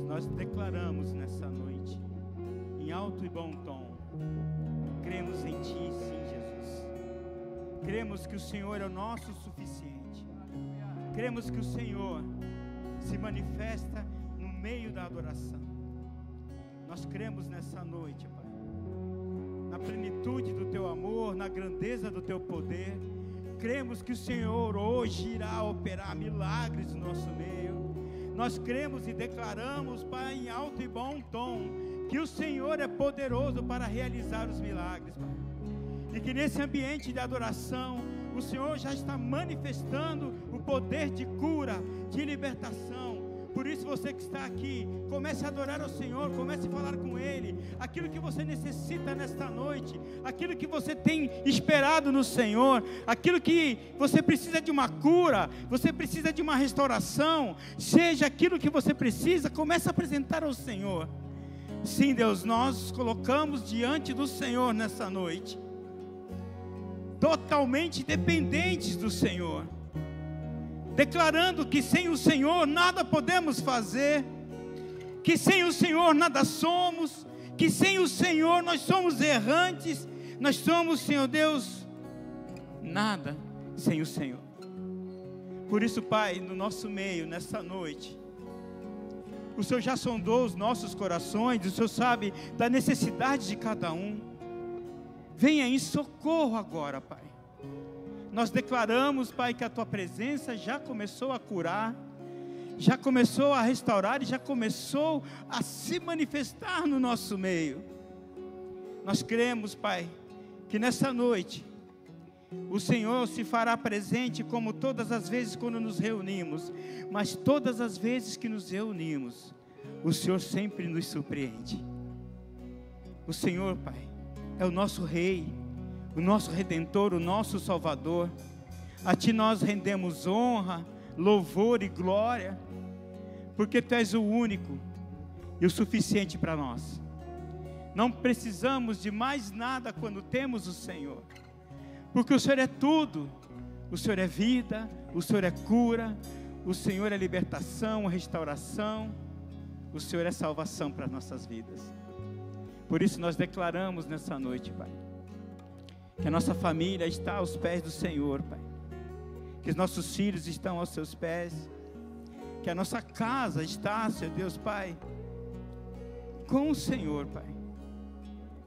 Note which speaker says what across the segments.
Speaker 1: Nós declaramos nessa noite, em alto e bom tom, cremos em Ti, sim, Jesus. Cremos que o Senhor é o nosso suficiente. Cremos que o Senhor se manifesta no meio da adoração. Nós cremos nessa noite, Pai, na plenitude do Teu amor, na grandeza do Teu poder. Cremos que o Senhor hoje irá operar milagres no nosso meio. Nós cremos e declaramos, Pai, em alto e bom tom, que o Senhor é poderoso para realizar os milagres, Pai. E que nesse ambiente de adoração, o Senhor já está manifestando o poder de cura, de libertação. Por isso, você que está aqui, comece a adorar ao Senhor, comece a falar com Ele, aquilo que você necessita nesta noite, aquilo que você tem esperado no Senhor, aquilo que você precisa de uma cura, você precisa de uma restauração, seja aquilo que você precisa, comece a apresentar ao Senhor. Sim, Deus, nós colocamos diante do Senhor nessa noite, totalmente dependentes do Senhor, declarando que sem o Senhor nada podemos fazer, que sem o Senhor nada somos, que sem o Senhor nós somos errantes, nós somos, Senhor Deus, nada sem o Senhor. Por isso, Pai, no nosso meio, nessa noite, o Senhor já sondou os nossos corações, o Senhor sabe da necessidade de cada um. Venha em socorro agora, Pai. Nós declaramos, Pai, que a Tua presença já começou a curar, já começou a restaurar e já começou a se manifestar no nosso meio. Nós cremos, Pai, que nessa noite o Senhor se fará presente como todas as vezes quando nos reunimos, mas todas as vezes que nos reunimos, o Senhor sempre nos surpreende. O Senhor, Pai, é o nosso Rei, o nosso Redentor, o nosso Salvador. A Ti nós rendemos honra, louvor e glória, porque Tu és o único e o suficiente para nós. Não precisamos de mais nada quando temos o Senhor, porque o Senhor é tudo. O Senhor é vida, o Senhor é cura, o Senhor é libertação, restauração, o Senhor é salvação para as nossas vidas. Por isso nós declaramos nessa noite, Pai, que a nossa família está aos pés do Senhor, Pai, que os nossos filhos estão aos Seus pés, que a nossa casa está, Senhor Deus, Pai, com o Senhor, Pai.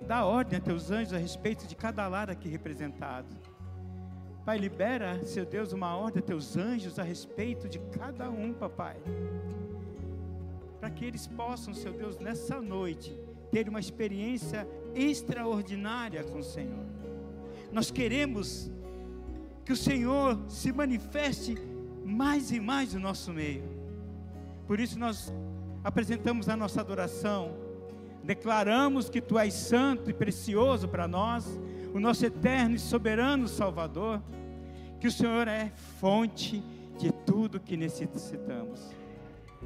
Speaker 1: Dá ordem a Teus anjos a respeito de cada lar aqui representado. Pai, libera, Senhor Deus, uma ordem a Teus anjos a respeito de cada um, Papai, para que eles possam, Senhor Deus, nessa noite, ter uma experiência extraordinária com o Senhor. Nós queremos que o Senhor se manifeste mais e mais no nosso meio. Por isso nós apresentamos a nossa adoração, declaramos que Tu és santo e precioso para nós, o nosso eterno e soberano Salvador, que o Senhor é fonte de tudo que necessitamos.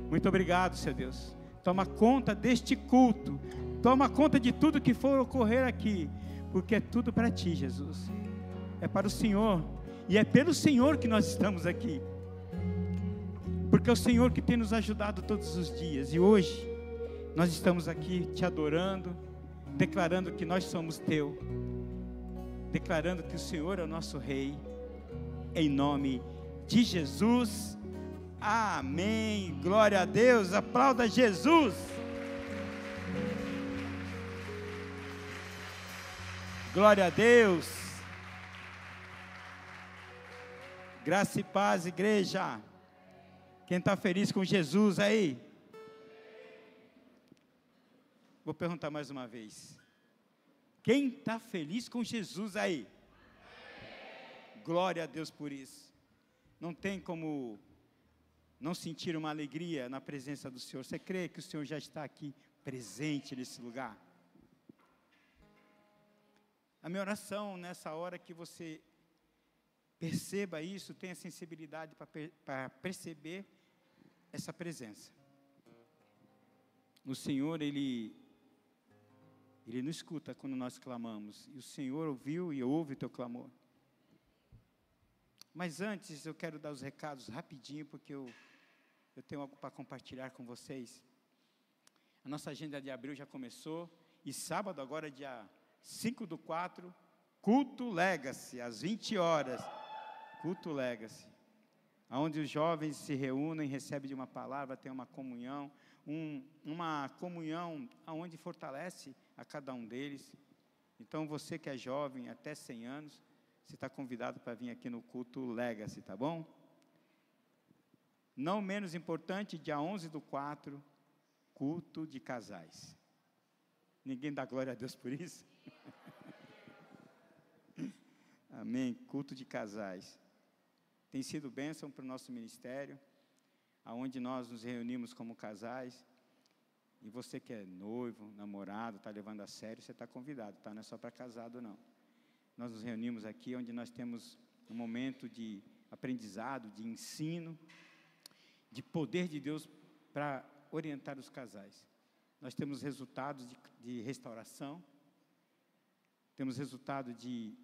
Speaker 1: Muito obrigado, Senhor Deus. Toma conta deste culto, toma conta de tudo que for ocorrer aqui, porque é tudo para Ti, Jesus. É para o Senhor, e é pelo Senhor que nós estamos aqui, porque é o Senhor que tem nos ajudado todos os dias, e hoje nós estamos aqui Te adorando, declarando que nós somos Teu, declarando que o Senhor é o nosso Rei, em nome de Jesus, amém. Glória a Deus, aplauda Jesus. Glória a Deus. Graça e paz, igreja. Quem está feliz com Jesus aí? Vou perguntar mais uma vez. Quem está feliz com Jesus aí? Glória a Deus por isso. Não tem como não sentir uma alegria na presença do Senhor. Você crê que o Senhor já está aqui presente nesse lugar? A minha oração nessa hora é que você perceba isso, tenha sensibilidade para perceber essa presença. O Senhor, Ele nos escuta quando nós clamamos. E o Senhor ouviu e ouve o teu clamor. Mas antes eu quero dar os recados rapidinho, porque eu tenho algo para compartilhar com vocês. A nossa agenda de abril já começou. E sábado agora, dia 5/4, culto Legacy, às 20 horas. Culto Legacy. Onde os jovens se reúnem, recebem de uma palavra, tem uma comunhão. Uma comunhão onde fortalece a cada um deles. Então você que é jovem, até 100 anos, você está convidado para vir aqui no culto Legacy, tá bom? Não menos importante, dia 11/4, culto de casais. Ninguém dá glória a Deus por isso? Amém, culto de casais. Tem sido bênção para o nosso ministério, aonde nós nos reunimos como casais. E você que é noivo, namorado, está levando a sério, você está convidado, tá? Não é só para casado, não. Nós nos reunimos aqui, onde nós temos um momento de aprendizado, de ensino, de poder de Deus para orientar os casais. Nós temos resultados de restauração, temos resultado de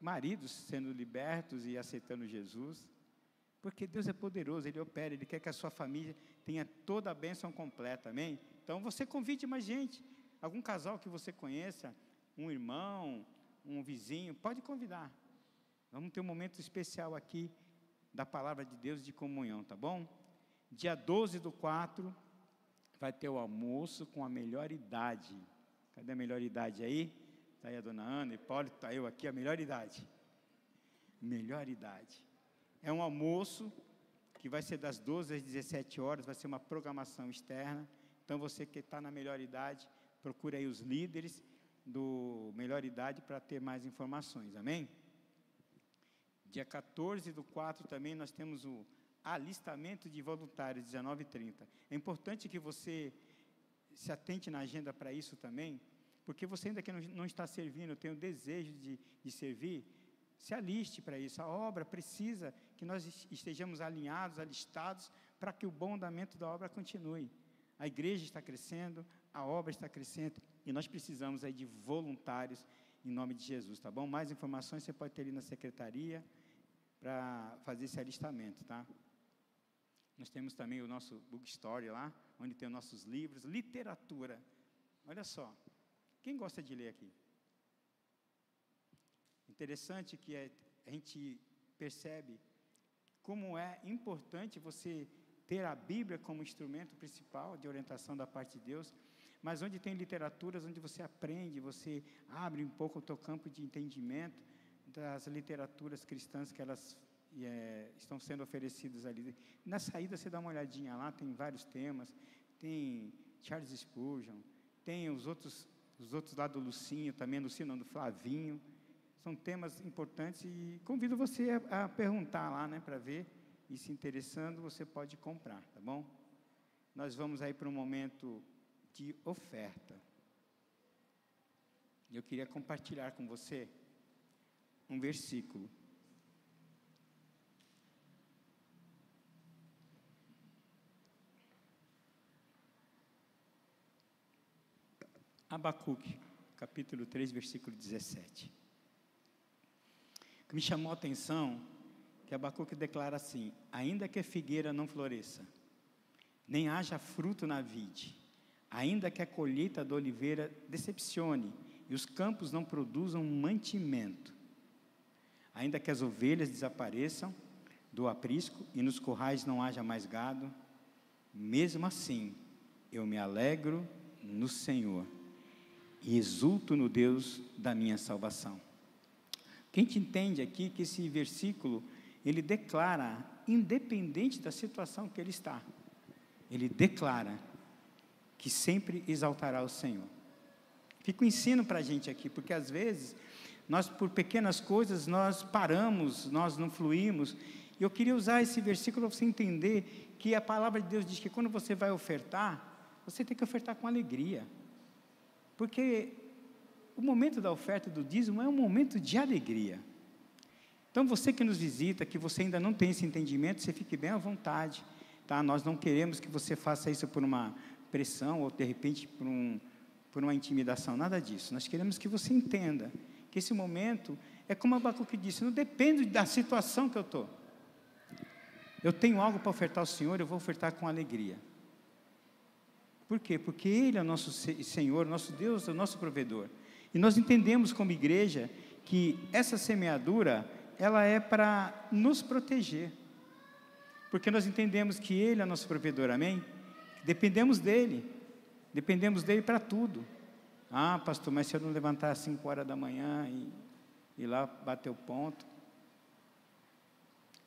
Speaker 1: maridos sendo libertos e aceitando Jesus, porque Deus é poderoso, Ele opera, Ele quer que a sua família tenha toda a bênção completa, amém? Então você convide mais gente, algum casal que você conheça, um irmão, um vizinho, pode convidar. Vamos ter um momento especial aqui da palavra de Deus de comunhão, tá bom? Dia 12/4 vai ter o almoço com a melhor idade. Cadê a melhor idade aí? Está aí a dona Ana, Hipólito, está eu aqui, a melhor idade. Melhor idade. É um almoço que vai ser das 12 às 17 horas, vai ser uma programação externa. Então você que está na melhor idade, procure aí os líderes do melhor idade para ter mais informações, amém? Dia 14/4 também nós temos o alistamento de voluntários, 19h30. É importante que você se atente na agenda para isso também, porque você ainda que não está servindo, tem o desejo de servir, se aliste para isso. A obra precisa que nós estejamos alinhados, alistados, para que o bom andamento da obra continue. A igreja está crescendo, a obra está crescendo, e nós precisamos aí de voluntários, em nome de Jesus, tá bom? Mais informações você pode ter ali na secretaria, para fazer esse alistamento, tá? Nós temos também o nosso bookstore lá, onde tem os nossos livros, literatura. Olha só, quem gosta de ler aqui? Interessante que a gente percebe como é importante você ter a Bíblia como instrumento principal de orientação da parte de Deus, mas onde tem literaturas, onde você aprende, você abre um pouco o teu campo de entendimento das literaturas cristãs que elas estão sendo oferecidas ali. Na saída você dá uma olhadinha lá, tem vários temas, tem Charles Spurgeon, tem os outros lá do Lucinho, também Lucinho não, do Flavinho, são temas importantes e convido você a perguntar lá, né, para ver, e se interessando, você pode comprar, tá bom? Nós vamos aí para um momento de oferta. Eu queria compartilhar com você um versículo. Abacuque, capítulo 3, versículo 17. O que me chamou a atenção, que Abacuque declara assim: ainda que a figueira não floresça, nem haja fruto na vide, ainda que a colheita da oliveira decepcione, e os campos não produzam mantimento, ainda que as ovelhas desapareçam do aprisco, e nos currais não haja mais gado, mesmo assim, eu me alegro no Senhor, e exulto no Deus da minha salvação. Quem te entende aqui que esse versículo, ele declara, independente da situação que ele está, ele declara que sempre exaltará o Senhor. Fica um ensino para a gente aqui, porque às vezes, nós por pequenas coisas, nós paramos, nós não fluímos. E eu queria usar esse versículo para você entender que a palavra de Deus diz que quando você vai ofertar, você tem que ofertar com alegria. Porque o momento da oferta do dízimo é um momento de alegria. Então, você que nos visita, que você ainda não tem esse entendimento, você fique bem à vontade, tá? Nós não queremos que você faça isso por uma pressão, ou de repente por uma intimidação, nada disso. Nós queremos que você entenda que esse momento, é como Abacuque disse, não depende da situação que eu estou. Eu tenho algo para ofertar ao Senhor, eu vou ofertar com alegria. Por quê? Porque Ele é o nosso Senhor, nosso Deus, é o nosso provedor. E nós entendemos como igreja, que essa semeadura, ela é para nos proteger. Porque nós entendemos que Ele é o nosso provedor, amém? Dependemos dEle para tudo. Ah, pastor, mas se eu não levantar às 5 horas da manhã e lá bater o ponto,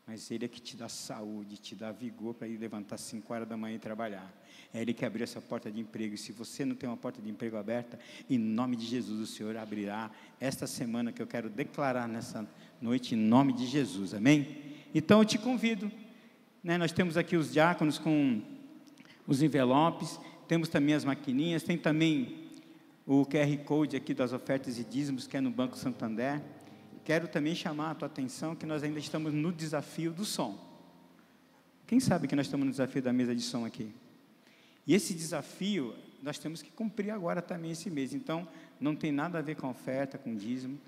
Speaker 1: mas Ele é que te dá saúde, te dá vigor para ir levantar às 5 horas da manhã e trabalhar. É Ele que abriu essa porta de emprego, e se você não tem uma porta de emprego aberta, em nome de Jesus, o Senhor abrirá esta semana, que eu quero declarar nessa noite, em nome de Jesus, amém? Então eu te convido, né, nós temos aqui os diáconos com os envelopes, temos também as maquininhas, tem também o QR Code aqui das ofertas e dízimos, que é no Banco Santander. Quero também chamar a tua atenção que nós ainda estamos no desafio do som. Quem sabe que nós estamos no desafio da mesa de som aqui? E esse desafio, nós temos que cumprir agora também esse mês. Então, não tem nada a ver com oferta, com dízimo,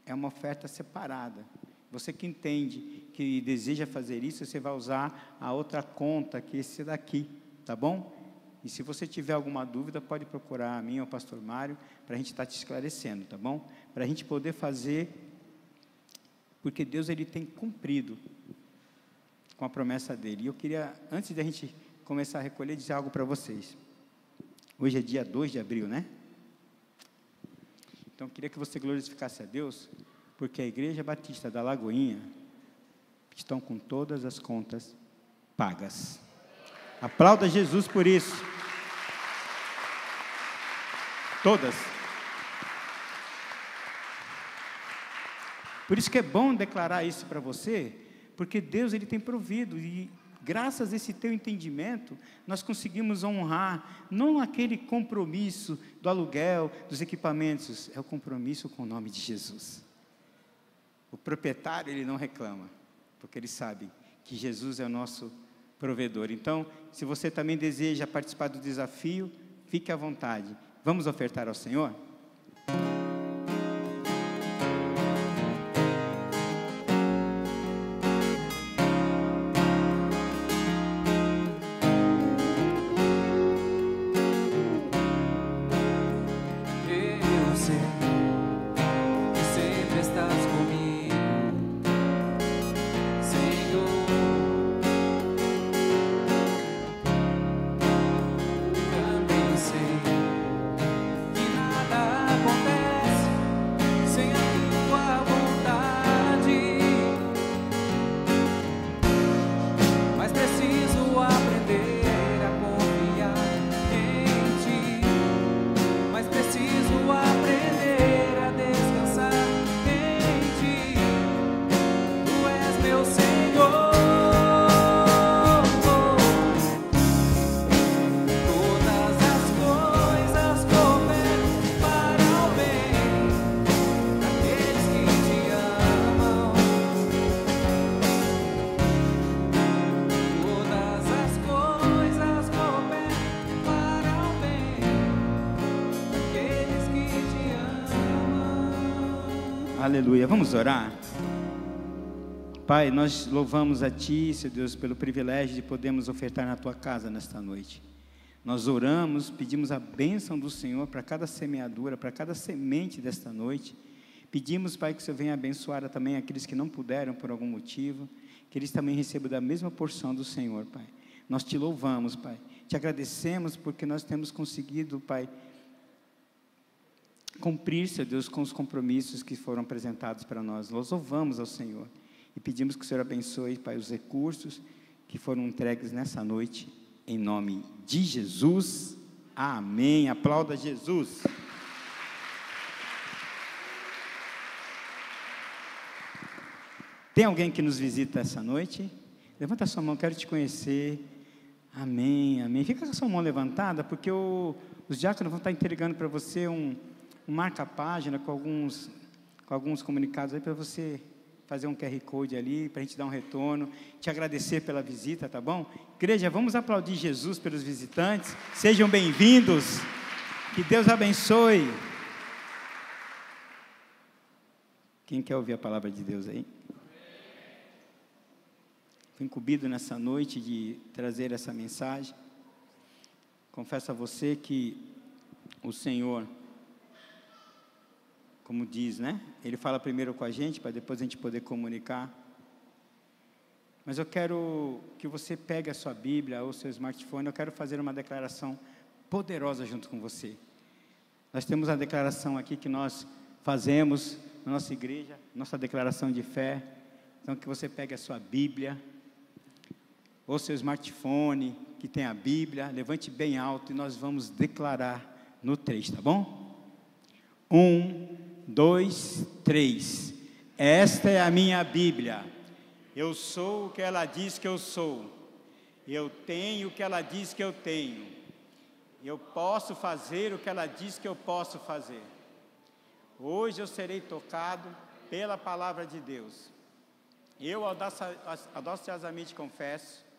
Speaker 1: é uma oferta separada. Você que entende, que deseja fazer isso, você vai usar a outra conta, que é esse daqui, tá bom? E se você tiver alguma dúvida, pode procurar a mim ou o pastor Mário, para a gente estar te esclarecendo, tá bom? Para a gente poder fazer, porque Deus, Ele tem cumprido com a promessa dEle. E eu queria, antes de a gente começar a recolher, dizer algo para vocês. Hoje é dia 2 de abril, né? Então, eu queria que você glorificasse a Deus, porque a Igreja Batista da Lagoinha estão com todas as contas pagas. Aplauda Jesus por isso. Todas. Por isso que é bom declarar isso para você, porque Deus, Ele tem provido, e graças a esse teu entendimento, nós conseguimos honrar, não aquele compromisso do aluguel, dos equipamentos, é o compromisso com o nome de Jesus. O proprietário, ele não reclama, porque ele sabe que Jesus é o nosso provedor. Então, se você também deseja participar do desafio, fique à vontade. Vamos ofertar ao Senhor? Aleluia, vamos orar? Pai, nós louvamos a Ti, Senhor Deus, pelo privilégio de podermos ofertar na Tua casa nesta noite. Nós oramos, pedimos a bênção do Senhor para cada semeadura, para cada semente desta noite. Pedimos, Pai, que o Senhor venha abençoar também aqueles que não puderam por algum motivo, que eles também recebam da mesma porção do Senhor, Pai. Nós Te louvamos, Pai, Te agradecemos porque nós temos conseguido, Pai, cumprir, Senhor Deus, com os compromissos que foram apresentados para nós. Nós louvamos ao Senhor e pedimos que o Senhor abençoe, Pai, os recursos que foram entregues nessa noite, em nome de Jesus. Amém. Aplauda Jesus. Tem alguém que nos visita essa noite? Levanta a sua mão, quero te conhecer. Amém, amém. Fica com a sua mão levantada, porque os diáconos vão estar entregando para você um marca-página com alguns comunicados aí para você fazer um QR Code ali, para a gente dar um retorno, te agradecer pela visita, tá bom? Igreja, vamos aplaudir Jesus pelos visitantes. Sejam bem-vindos. Que Deus abençoe. Quem quer ouvir a palavra de Deus aí? Fui incumbido nessa noite de trazer essa mensagem. Confesso a você que o Senhor, como diz, né? Ele fala primeiro com a gente, para depois a gente poder comunicar. Mas eu quero que você pegue a sua Bíblia ou o seu smartphone. Eu quero fazer uma declaração poderosa junto com você. Nós temos a declaração aqui que nós fazemos na nossa igreja, nossa declaração de fé. Então, que você pegue a sua Bíblia ou seu smartphone, que tem a Bíblia, levante bem alto e nós vamos declarar no 3, tá bom? 1, 2, 3. Esta é a minha Bíblia. Eu sou o que ela diz que eu sou. Eu tenho o que ela diz que eu tenho. Eu posso fazer o que ela diz que eu posso fazer. Hoje eu serei tocado pela palavra de Deus. Eu audaciosamente confesso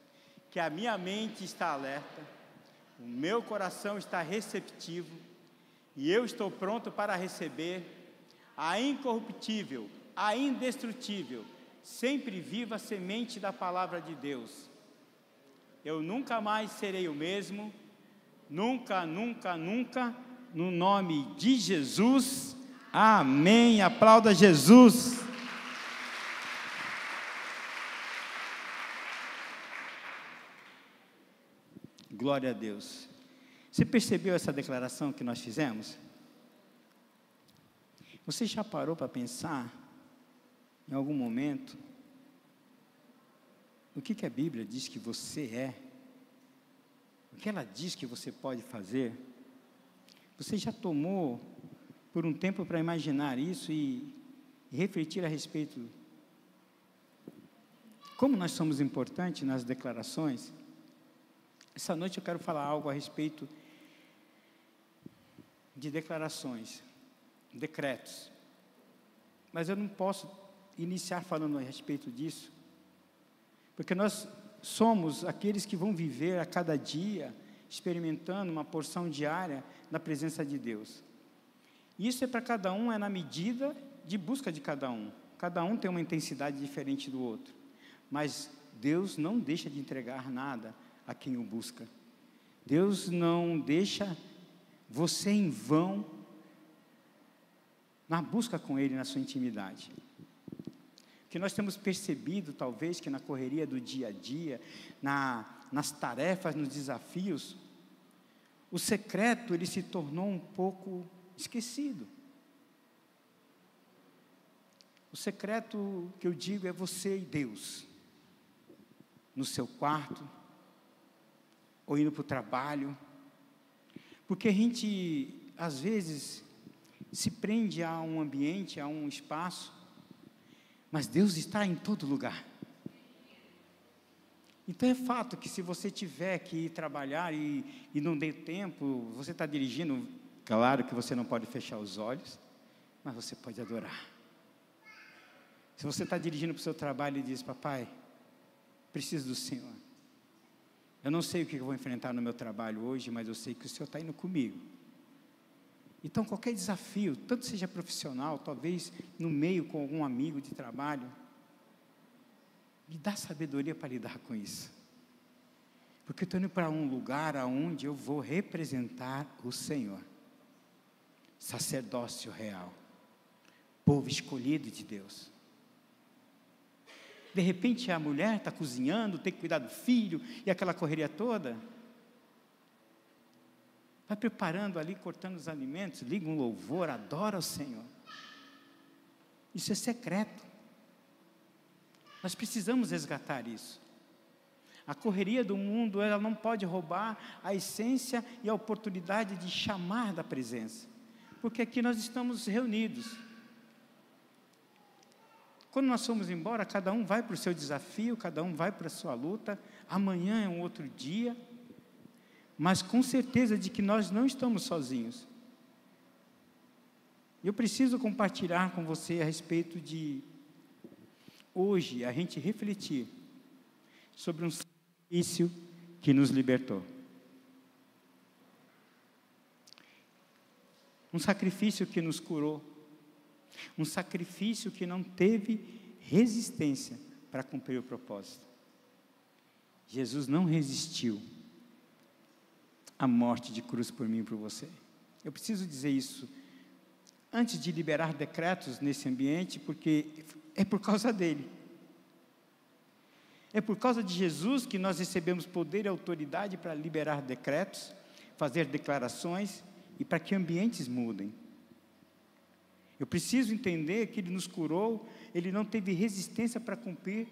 Speaker 1: que a minha mente está alerta, o meu coração está receptivo e eu estou pronto para receber a incorruptível, a indestrutível, sempre viva semente da palavra de Deus. Eu nunca mais serei o mesmo, nunca, nunca, nunca, no nome de Jesus. Amém. Aplauda Jesus. Glória a Deus. Você percebeu essa declaração que nós fizemos? Você já parou para pensar, em algum momento, o que a Bíblia diz que você é? O que ela diz que você pode fazer? Você já tomou por um tempo para imaginar isso e refletir a respeito? Como nós somos importantes nas declarações? Essa noite eu quero falar algo a respeito de declarações, decretos. Mas eu não posso iniciar falando a respeito disso, porque nós somos aqueles que vão viver a cada dia, experimentando uma porção diária na presença de Deus. Isso é para cada um, é na medida de busca de cada um. Cada um tem uma intensidade diferente do outro. Mas Deus não deixa de entregar nada a quem o busca. Deus não deixa você em vão na busca com Ele, na sua intimidade. O que nós temos percebido, talvez, que na correria do dia a dia, nas tarefas, nos desafios, o secreto, ele se tornou um pouco esquecido. O secreto que eu digo é você e Deus, no seu quarto, ou indo para o trabalho, porque a gente, às vezes, se prende a um ambiente, a um espaço, mas Deus está em todo lugar. Então é fato que se você tiver que ir trabalhar e não der tempo, você está dirigindo, claro que você não pode fechar os olhos, mas você pode adorar. Se você está dirigindo para o seu trabalho e diz: papai, preciso do Senhor. Eu não sei o que eu vou enfrentar no meu trabalho hoje, mas eu sei que o Senhor está indo comigo. Então, qualquer desafio, tanto seja profissional, talvez no meio com algum amigo de trabalho, me dá sabedoria para lidar com isso. Porque eu estou indo para um lugar onde eu vou representar o Senhor. Sacerdócio real. Povo escolhido de Deus. De repente a mulher está cozinhando, tem que cuidar do filho, e aquela correria toda. vai preparando ali, cortando os alimentos, liga um louvor, adora o Senhor. Isso é secreto. Nós precisamos resgatar isso. A correria do mundo, ela não pode roubar a essência e a oportunidade de chamar da presença, porque aqui nós estamos reunidos. Quando nós formos embora, cada um vai para o seu desafio, cada um vai para a sua luta. Amanhã é um outro dia, mas com certeza de que nós não estamos sozinhos. Eu preciso compartilhar com você a respeito de hoje a gente refletir sobre um sacrifício que nos libertou. Um sacrifício que nos curou. Um sacrifício que não teve resistência para cumprir o propósito. Jesus não resistiu à morte de cruz por mim e por você. Eu preciso dizer isso antes de liberar decretos nesse ambiente, porque é por causa dele. É por causa de Jesus que nós recebemos poder e autoridade para liberar decretos, fazer declarações e para que ambientes mudem. Eu preciso entender que Ele nos curou, Ele não teve resistência para cumprir,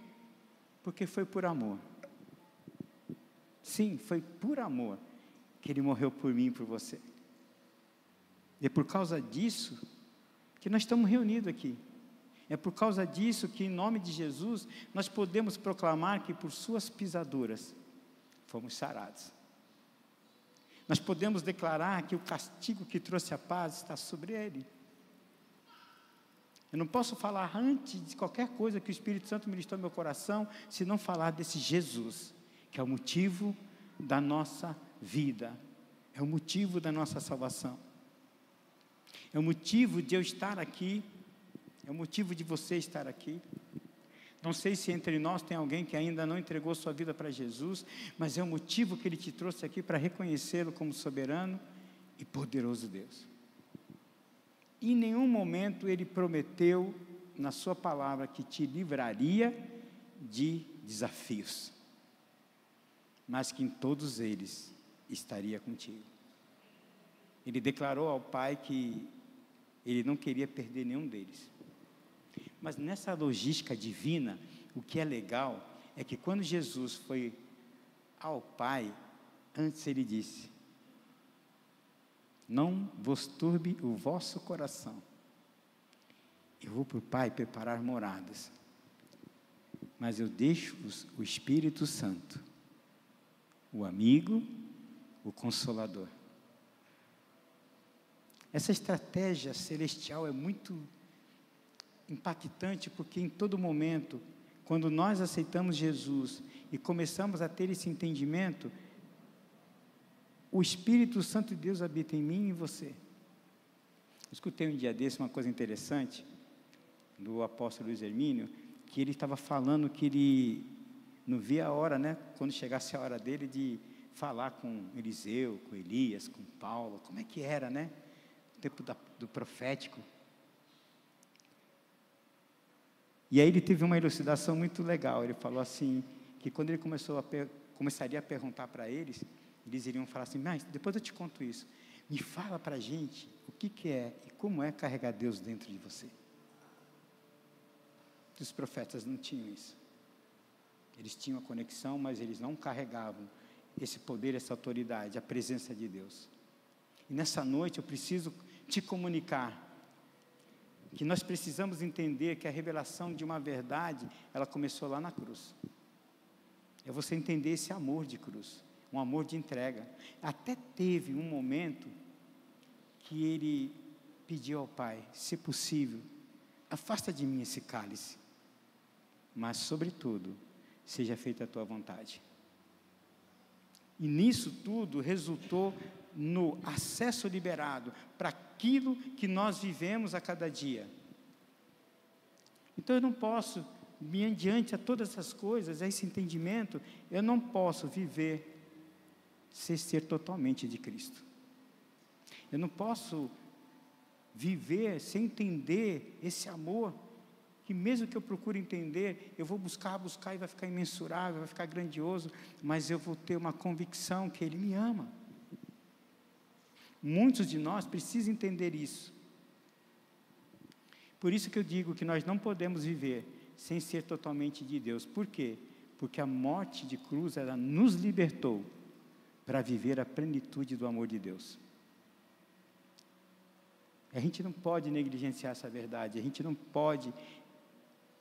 Speaker 1: porque foi por amor. Sim, foi por amor que Ele morreu por mim e por você. E é por causa disso que nós estamos reunidos aqui. É por causa disso que, em nome de Jesus, nós podemos proclamar que por suas pisaduras fomos sarados. Nós podemos declarar que o castigo que trouxe a paz está sobre Ele. Eu não posso falar antes de qualquer coisa que o Espírito Santo ministrou no meu coração, se não falar desse Jesus, que é o motivo da nossa vida, é o motivo da nossa salvação, é o motivo de eu estar aqui, é o motivo de você estar aqui. Não sei se entre nós tem alguém que ainda não entregou sua vida para Jesus, mas é o motivo que Ele te trouxe aqui para reconhecê-lo como soberano e poderoso Deus. Em nenhum momento Ele prometeu na sua palavra que te livraria de desafios, mas que em todos eles estaria contigo. Ele declarou ao Pai que Ele não queria perder nenhum deles. Mas nessa logística divina, o que é legal é que quando Jesus foi ao Pai, antes Ele disse: não vos turbe o vosso coração. Eu vou para o Pai preparar moradas, mas eu deixo-vos o Espírito Santo, o amigo, o Consolador. Essa estratégia celestial é muito impactante, porque em todo momento, quando nós aceitamos Jesus e começamos a ter esse entendimento, o Espírito Santo de Deus habita em mim e em você. Eu escutei um dia desse uma coisa interessante, do apóstolo Luiz Hermínio, que ele estava falando que ele não via a hora, né, quando chegasse a hora dele de falar com Eliseu, com Elias, com Paulo, como é que era, né, o tempo do profético. E aí ele teve uma elucidação muito legal. Ele falou assim, que quando ele começaria a perguntar para eles iriam falar assim: mas depois eu te conto isso, me fala para a gente o que é e como é carregar Deus dentro de você. Os profetas não tinham isso. Eles tinham a conexão, mas eles não carregavam esse poder, essa autoridade, a presença de Deus. E nessa noite eu preciso te comunicar que nós precisamos entender que a revelação de uma verdade, ela começou lá na cruz. É você entender esse amor de cruz, um amor de entrega. Até teve um momento que ele pediu ao Pai: se possível, afasta de mim esse cálice, mas sobretudo, seja feita a tua vontade. E nisso tudo resultou no acesso liberado para aquilo que nós vivemos a cada dia. Então eu não posso, mediante a todas essas coisas, a esse entendimento, eu não posso viver sem ser totalmente de Cristo. Eu não posso viver sem entender esse amor, que mesmo que eu procure entender, eu vou buscar e vai ficar imensurável, vai ficar grandioso, mas eu vou ter uma convicção que Ele me ama. Muitos de nós precisam entender isso. Por isso que eu digo que nós não podemos viver sem ser totalmente de Deus. Por quê? Porque a morte de cruz, ela nos libertou para viver a plenitude do amor de Deus. A gente não pode negligenciar essa verdade, a gente não pode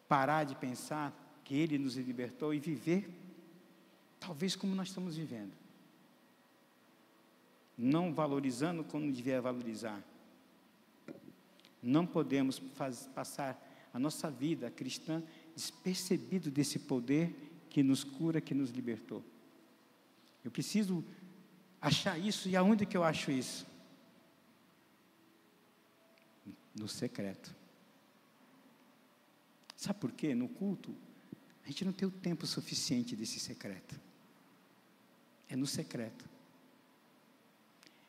Speaker 1: parar de pensar que Ele nos libertou e viver, talvez como nós estamos vivendo. Não valorizando como devia valorizar. Não podemos passar a nossa vida cristã despercebido desse poder que nos cura, que nos libertou. Eu preciso achar isso, e aonde que eu acho isso? No secreto. Sabe por quê? No culto, a gente não tem o tempo suficiente desse secreto. É no secreto.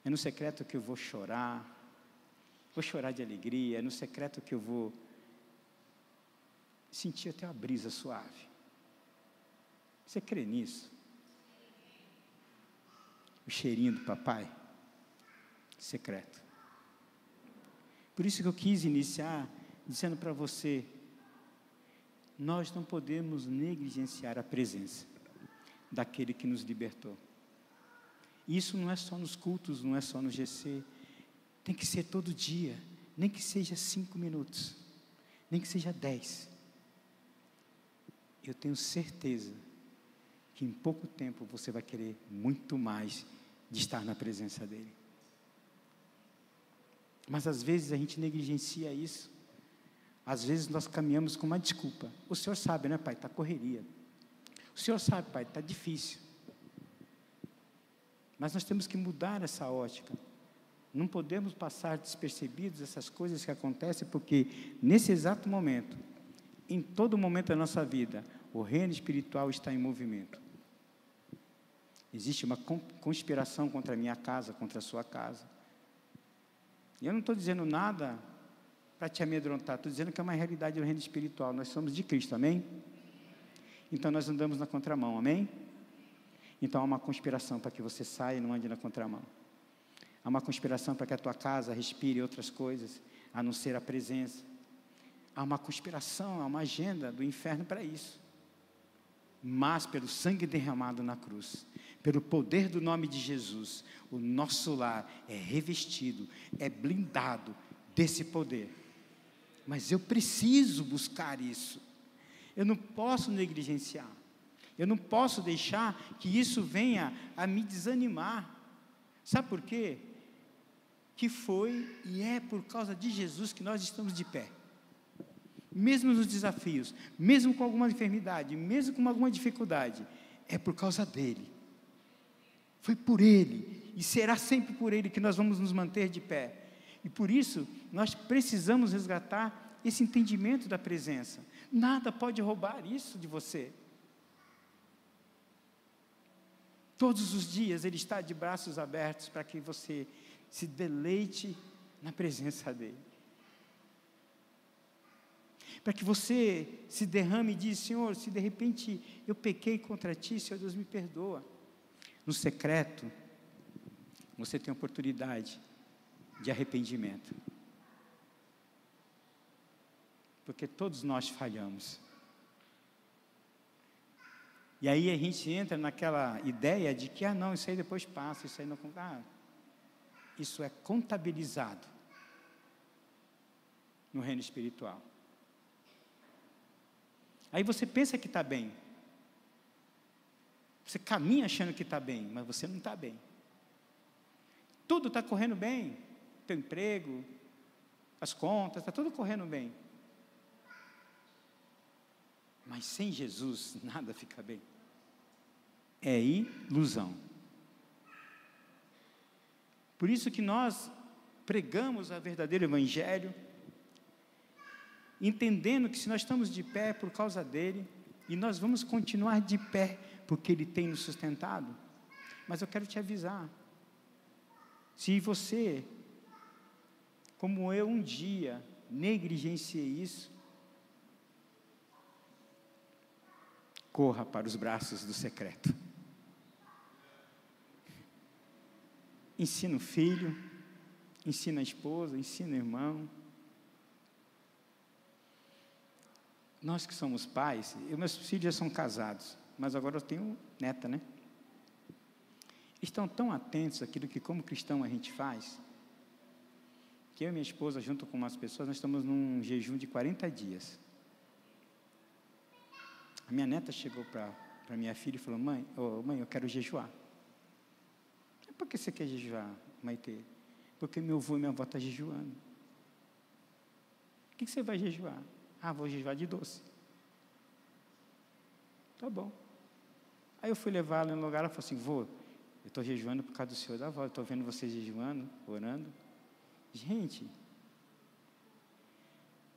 Speaker 1: É no secreto que eu vou chorar de alegria, é no secreto que eu vou sentir até uma brisa suave. Você crê nisso? O cheirinho do papai? Secreto. Por isso que eu quis iniciar dizendo para você, nós não podemos negligenciar a presença daquele que nos libertou. Isso não é só nos cultos, não é só no GC, tem que ser todo dia, nem que seja 5 minutos, nem que seja 10. Eu tenho certeza que em pouco tempo você vai querer muito mais de estar na presença dEle. Mas às vezes a gente negligencia isso. Às vezes nós caminhamos com uma desculpa. O Senhor sabe, né, Pai? Está correria. O Senhor sabe, Pai, está difícil. Mas nós temos que mudar essa ótica. Não podemos passar despercebidos essas coisas que acontecem, porque nesse exato momento, em todo momento da nossa vida, o reino espiritual está em movimento. Existe uma conspiração contra a minha casa, contra a sua casa. E eu não estou dizendo nada para te amedrontar, estou dizendo que é uma realidade do reino espiritual. Nós somos de Cristo, amém? Então nós andamos na contramão, amém? Então há uma conspiração para que você saia e não ande na contramão. Há uma conspiração para que a tua casa respire outras coisas, a não ser a presença. Há uma conspiração, há uma agenda do inferno para isso. Mas pelo sangue derramado na cruz, pelo poder do nome de Jesus, o nosso lar é revestido, é blindado desse poder. Mas eu preciso buscar isso. Eu não posso negligenciar. Eu não posso deixar que isso venha a me desanimar. Sabe por quê? Que foi e é por causa de Jesus que nós estamos de pé. Mesmo nos desafios, mesmo com alguma enfermidade, mesmo com alguma dificuldade, é por causa dele. Foi por ele, e será sempre por ele que nós vamos nos manter de pé. E por isso, nós precisamos resgatar esse entendimento da presença. Nada pode roubar isso de você. Todos os dias Ele está de braços abertos para que você se deleite na presença dEle. Para que você se derrame e diz, Senhor, se de repente eu pequei contra Ti, Senhor Deus me perdoa. No secreto, você tem oportunidade de arrependimento. Porque todos nós falhamos. E aí a gente entra naquela ideia de que, não, isso aí depois passa, isso aí não... isso é contabilizado no reino espiritual. Aí você pensa que está bem. Você caminha achando que está bem, mas você não está bem. Tudo está correndo bem. Teu emprego, as contas, está tudo correndo bem. Mas sem Jesus, nada fica bem. É ilusão. Por isso que nós pregamos a verdadeiro evangelho, entendendo que se nós estamos de pé é por causa dele, e nós vamos continuar de pé, porque ele tem nos sustentado. Mas eu quero te avisar, se você, como eu um dia, negligenciei isso, corra para os braços do secreto. Ensina o filho, ensina a esposa, ensina o irmão. Nós que somos pais, meus filhos já são casados, mas agora eu tenho neta, né? Estão tão atentos àquilo que como cristão a gente faz, que eu e minha esposa, junto com umas pessoas, nós estamos num jejum de 40 dias. A minha neta chegou para minha filha e falou: mãe, eu quero jejuar. Por que você quer jejuar, Maitê? Porque meu avô e minha avó estão jejuando. O que você vai jejuar? Vou jejuar de doce. Tá bom. Aí eu fui levar ela no lugar, ela falou assim: vô, eu estou jejuando por causa do senhor da avó, eu estou vendo vocês jejuando, orando. Gente,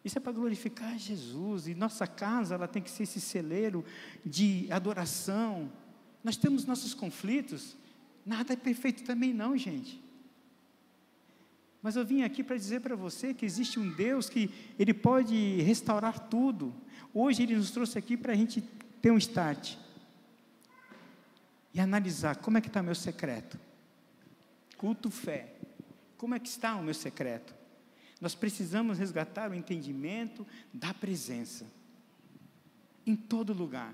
Speaker 1: isso é para glorificar Jesus, e nossa casa, ela tem que ser esse celeiro de adoração. Nós temos nossos conflitos, nada é perfeito também não, gente. Mas eu vim aqui para dizer para você que existe um Deus que Ele pode restaurar tudo. Hoje Ele nos trouxe aqui para a gente ter um start. E analisar como é que está meu secreto. Culto fé. Como é que está o meu secreto? Nós precisamos resgatar o entendimento da presença. Em todo lugar.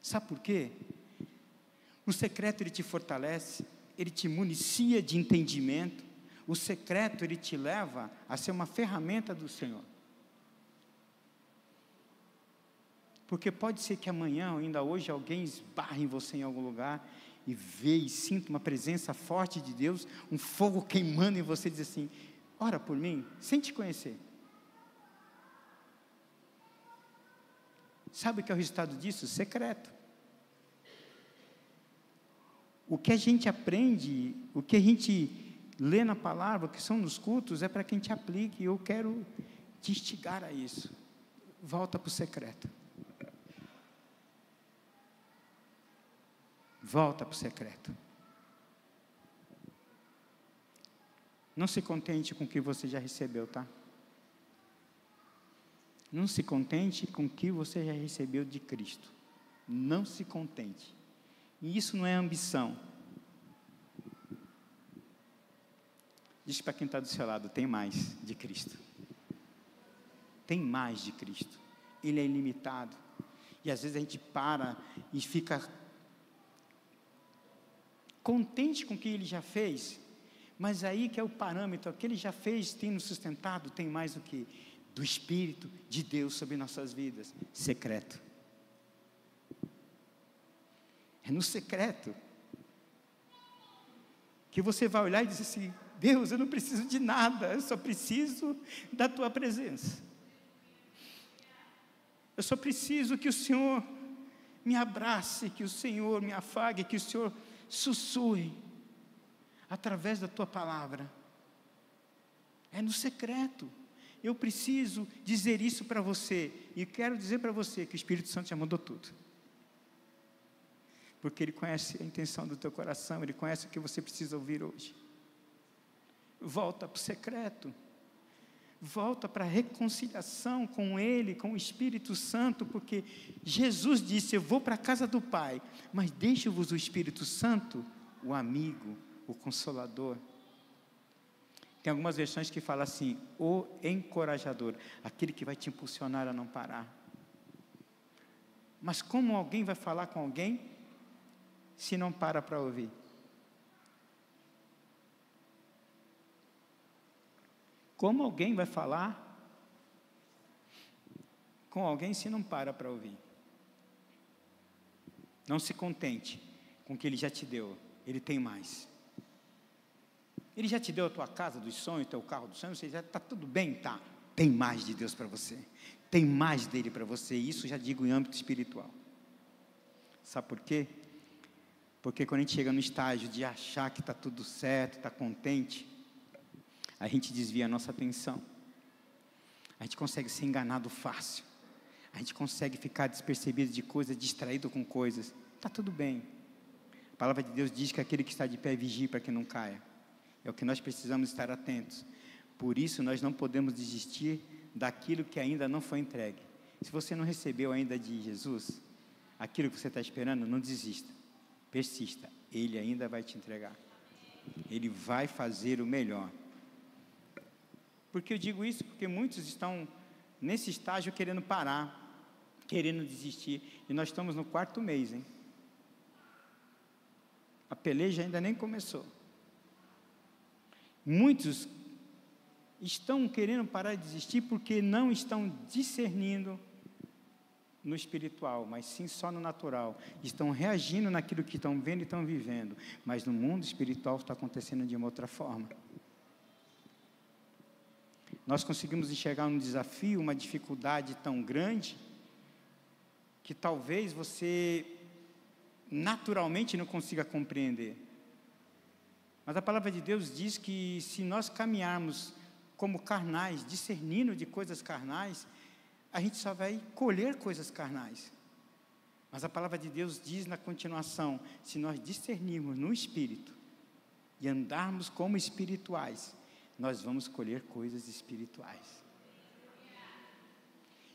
Speaker 1: Sabe por quê? O secreto ele te fortalece, ele te municia de entendimento. O secreto, ele te leva a ser uma ferramenta do Senhor. Porque pode ser que amanhã, ou ainda hoje, alguém esbarre em você em algum lugar, e vê e sinta uma presença forte de Deus, um fogo queimando em você, e diz assim: ora por mim, sem te conhecer. Sabe o que é o resultado disso? Secreto. O que a gente aprende, o que a gente lê na palavra, que são nos cultos, é para que a gente aplique. Eu quero te instigar a isso. Volta para o secreto. Volta para o secreto. Não se contente com o que você já recebeu, tá? Não se contente com o que você já recebeu de Cristo. Não se contente. E isso não é ambição. Diz para quem está do seu lado: tem mais de Cristo. Tem mais de Cristo. Ele é ilimitado. E às vezes a gente para e fica contente com o que Ele já fez, mas aí que é o parâmetro, o que Ele já fez tem nos sustentado, tem mais do que? Do Espírito de Deus sobre nossas vidas. Secreto. É no secreto que você vai olhar e dizer assim: Deus, eu não preciso de nada, eu só preciso da Tua presença. Eu só preciso que o Senhor me abrace, que o Senhor me afague, que o Senhor sussurre através da Tua palavra. É no secreto. Eu preciso dizer isso para você, e quero dizer para você que o Espírito Santo já mudou tudo. Porque Ele conhece a intenção do teu coração, Ele conhece o que você precisa ouvir hoje. Volta para o secreto. Volta para a reconciliação com Ele, com o Espírito Santo, porque Jesus disse: eu vou para a casa do Pai, mas deixo-vos o Espírito Santo, o amigo, o consolador. Tem algumas versões que falam assim: o encorajador, aquele que vai te impulsionar a não parar. Mas como alguém vai falar com alguém se não para ouvir? Como alguém vai falar com alguém se não para ouvir? Não se contente com o que Ele já te deu, Ele tem mais. Ele já te deu a tua casa dos sonhos, o teu carro dos sonhos, já está tudo bem, tá? Tem mais de Deus para você, tem mais dele para você, isso já digo em âmbito espiritual. Sabe por quê? Porque quando a gente chega no estágio de achar que está tudo certo, está contente, a gente desvia a nossa atenção, a gente consegue ser enganado fácil, a gente consegue ficar despercebido de coisas, distraído com coisas. Está tudo bem. A palavra de Deus diz que aquele que está de pé vigie para que não caia. É o que nós precisamos estar atentos. Por isso nós não podemos desistir daquilo que ainda não foi entregue. Se você não recebeu ainda de Jesus aquilo que você está esperando, não desista, persista, Ele ainda vai te entregar. Ele vai fazer o melhor. Por que eu digo isso? Porque muitos estão nesse estágio querendo parar, querendo desistir, e nós estamos no 4º mês, hein? A peleja ainda nem começou. Muitos estão querendo parar de desistir porque não estão discernindo no espiritual, mas sim só no natural. Estão reagindo naquilo que estão vendo e estão vivendo, mas no mundo espiritual está acontecendo de uma outra forma. Nós conseguimos enxergar um desafio, uma dificuldade tão grande, que talvez você naturalmente não consiga compreender. Mas a palavra de Deus diz que se nós caminharmos como carnais, discernindo de coisas carnais, a gente só vai colher coisas carnais. Mas a palavra de Deus diz na continuação, se nós discernirmos no Espírito e andarmos como espirituais, nós vamos colher coisas espirituais.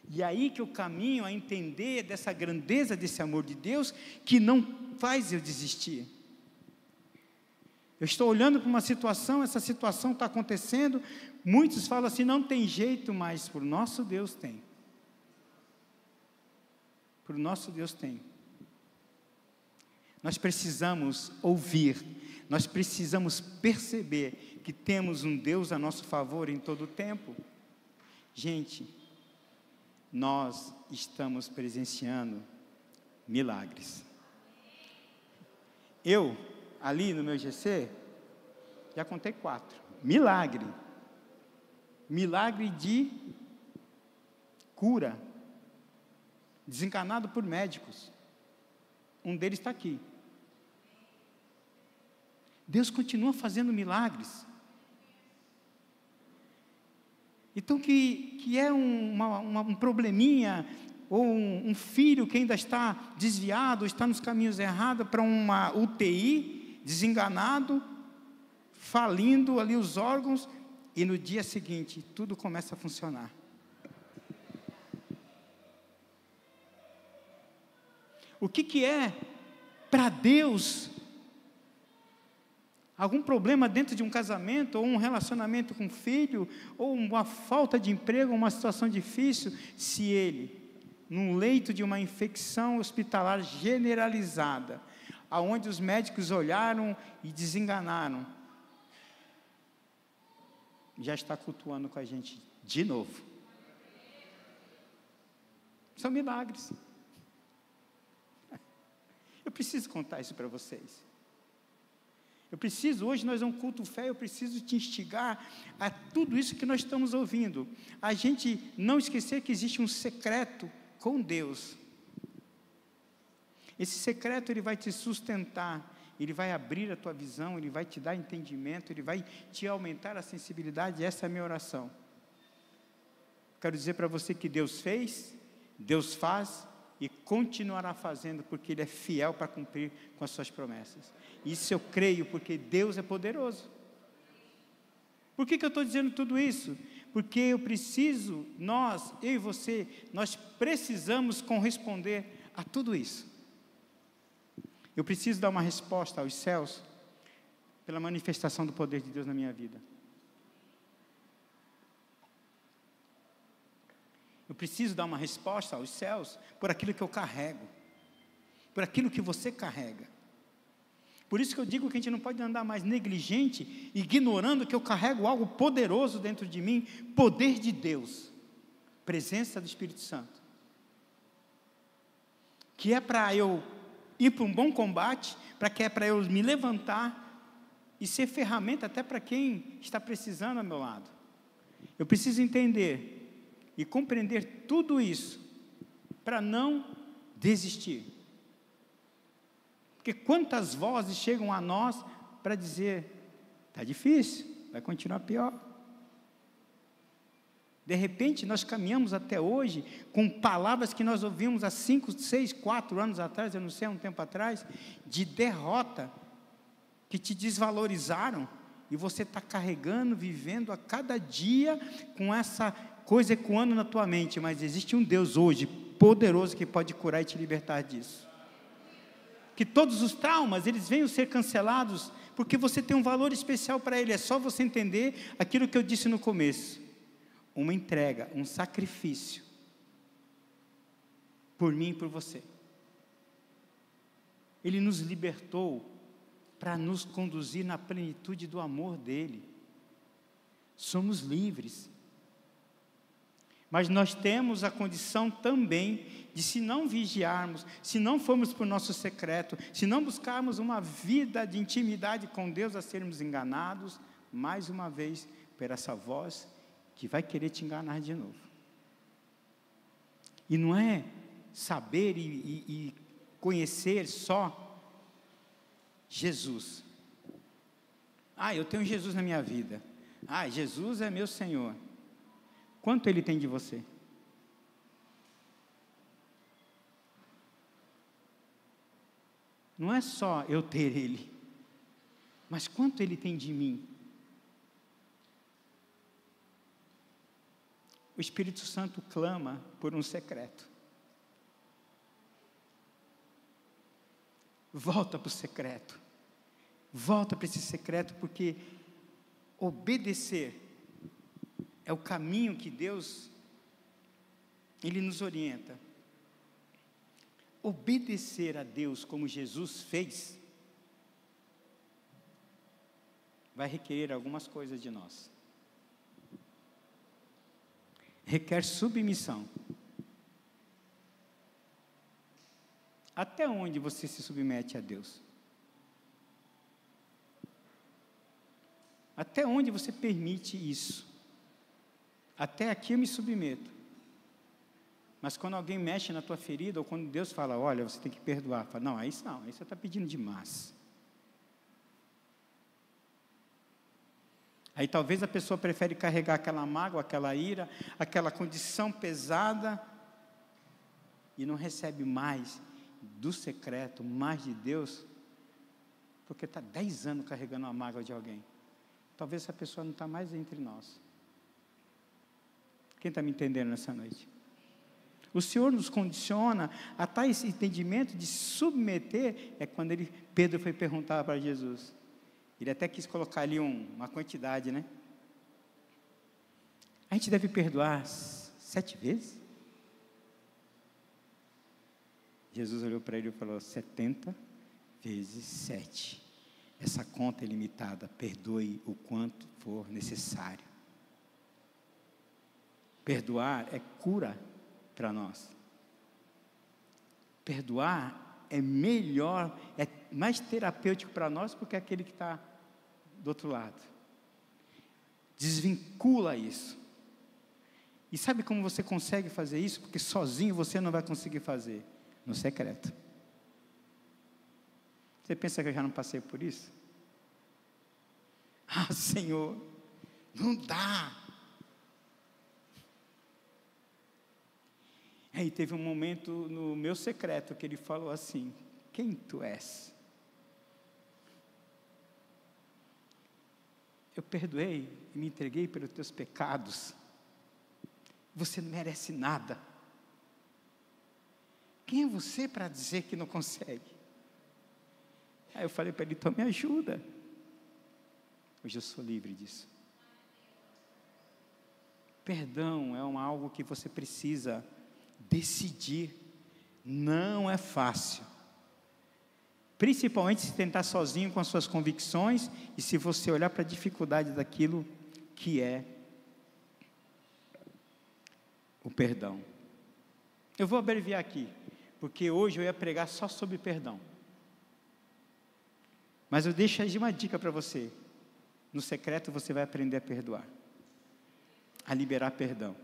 Speaker 1: E aí que eu caminho a entender dessa grandeza desse amor de Deus, que não faz eu desistir. Eu estou olhando para uma situação, essa situação está acontecendo, muitos falam assim, não tem jeito, mas por nosso Deus tem. Por nosso Deus tem. Nós precisamos ouvir, nós precisamos perceber que temos um Deus a nosso favor em todo o tempo. Gente, nós estamos presenciando milagres. Eu, ali no meu GC, já contei 4. Milagre de cura, desenganado por médicos. Um deles está aqui. Deus continua fazendo milagres. Então, que é um probleminha, ou um filho que ainda está desviado, está nos caminhos errados, para uma UTI, desenganado, falindo ali os órgãos, e no dia seguinte, tudo começa a funcionar. O que é, para Deus, algum problema dentro de um casamento, ou um relacionamento com o filho, ou uma falta de emprego, uma situação difícil, se ele, num leito de uma infecção hospitalar generalizada, aonde os médicos olharam e desenganaram, já está cultuando com a gente de novo. São milagres. Eu preciso contar isso para vocês. Hoje nós é um culto fé, eu preciso te instigar a tudo isso que nós estamos ouvindo. A gente não esquecer que existe um secreto com Deus. Esse secreto, ele vai te sustentar, ele vai abrir a tua visão, ele vai te dar entendimento, ele vai te aumentar a sensibilidade. Essa é a minha oração. Quero dizer para você que Deus fez, Deus faz e continuará fazendo, porque Ele é fiel para cumprir com as suas promessas. Isso eu creio, porque Deus é poderoso. Por que eu estou dizendo tudo isso? Porque eu preciso, eu e você, nós precisamos corresponder a tudo isso. Eu preciso dar uma resposta aos céus, pela manifestação do poder de Deus na minha vida. Eu preciso dar uma resposta aos céus, por aquilo que eu carrego, por aquilo que você carrega. Por isso que eu digo que a gente não pode andar mais negligente, ignorando que eu carrego algo poderoso dentro de mim, poder de Deus, presença do Espírito Santo, que é para eu ir para um bom combate, para eu me levantar e ser ferramenta até para quem está precisando ao meu lado. Eu preciso entender e compreender tudo isso, para não desistir. Porque quantas vozes chegam a nós para dizer, está difícil, vai continuar pior. De repente, nós caminhamos até hoje com palavras que nós ouvimos há 5, 6, 4 anos atrás, eu não sei, há um tempo atrás, de derrota, que te desvalorizaram, e você está carregando, vivendo a cada dia com essa coisa ecoando na tua mente, mas existe um Deus hoje, poderoso, que pode curar e te libertar disso. Que todos os traumas, eles venham ser cancelados, porque você tem um valor especial para Ele. É só você entender aquilo que eu disse no começo. uma entrega, um sacrifício, por mim e por você. Ele nos libertou para nos conduzir na plenitude do amor dele. Somos livres. Mas nós temos a condição também de, se não vigiarmos, se não formos para o nosso secreto, se não buscarmos uma vida de intimidade com Deus, a sermos enganados, mais uma vez, por essa voz que vai querer te enganar de novo. E não é saber e conhecer só Jesus. Eu tenho Jesus na minha vida. Jesus é meu Senhor. Quanto Ele tem de você? Não é só eu ter Ele, mas quanto Ele tem de mim? O Espírito Santo clama por um secreto. Volta para o secreto. Volta para esse secreto, porque obedecer é o caminho que Deus, Ele nos orienta. Obedecer a Deus como Jesus fez, vai requerer algumas coisas de nós. Requer submissão. Até onde você se submete a Deus? Até onde você permite isso? Até aqui eu me submeto. Mas quando alguém mexe na tua ferida, ou quando Deus fala, olha, você tem que perdoar, fala, não, aí você está pedindo demais. Aí talvez a pessoa prefere carregar aquela mágoa, aquela ira, aquela condição pesada, e não recebe mais do secreto, mais de Deus, porque está 10 anos carregando a mágoa de alguém. Talvez essa pessoa não está mais entre nós. Quem está me entendendo nessa noite? O Senhor nos condiciona a tal esse entendimento de submeter. É quando Pedro foi perguntar para Jesus. Ele até quis colocar ali uma quantidade, né? A gente deve perdoar 7 vezes? Jesus olhou para ele e falou, 70 vezes 7. Essa conta é limitada, perdoe o quanto for necessário. Perdoar é cura para nós. Perdoar é melhor, é mais terapêutico para nós, porque é aquele que está do outro lado. Desvincula isso. E sabe como você consegue fazer isso? Porque sozinho você não vai conseguir fazer. No secreto. Você pensa que eu já não passei por isso? Senhor, não dá. Aí teve um momento no meu secreto que ele falou assim, quem tu és? Eu perdoei e me entreguei pelos teus pecados. Você não merece nada. Quem é você para dizer que não consegue? Aí eu falei para ele, então me ajuda. Hoje eu sou livre disso. Perdão é algo que você precisa decidir. Não é fácil. Principalmente se tentar sozinho com as suas convicções e se você olhar para a dificuldade daquilo que é o perdão. Eu vou abreviar aqui, porque hoje eu ia pregar só sobre perdão. Mas eu deixo aí uma dica para você. No secreto você vai aprender a perdoar, a liberar perdão.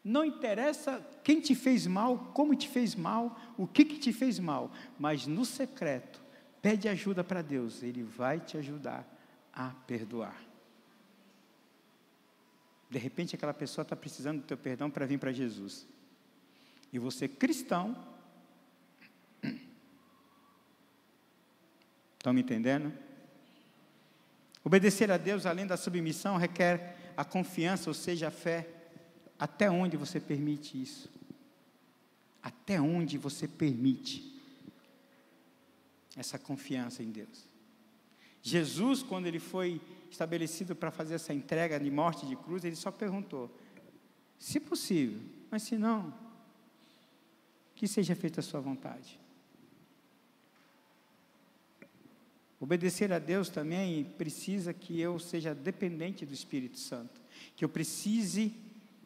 Speaker 1: Não interessa quem te fez mal, como te fez mal, o que te fez mal, mas no secreto, pede ajuda para Deus, Ele vai te ajudar a perdoar. De repente aquela pessoa está precisando do teu perdão para vir para Jesus. E você, cristão, estão me entendendo? Obedecer a Deus, além da submissão, requer a confiança, ou seja, a fé. Até onde você permite isso? Até onde você permite essa confiança em Deus? Jesus, quando ele foi estabelecido para fazer essa entrega de morte de cruz, ele só perguntou: se possível, mas se não, que seja feita a sua vontade. Obedecer a Deus também precisa que eu seja dependente do Espírito Santo, que eu precise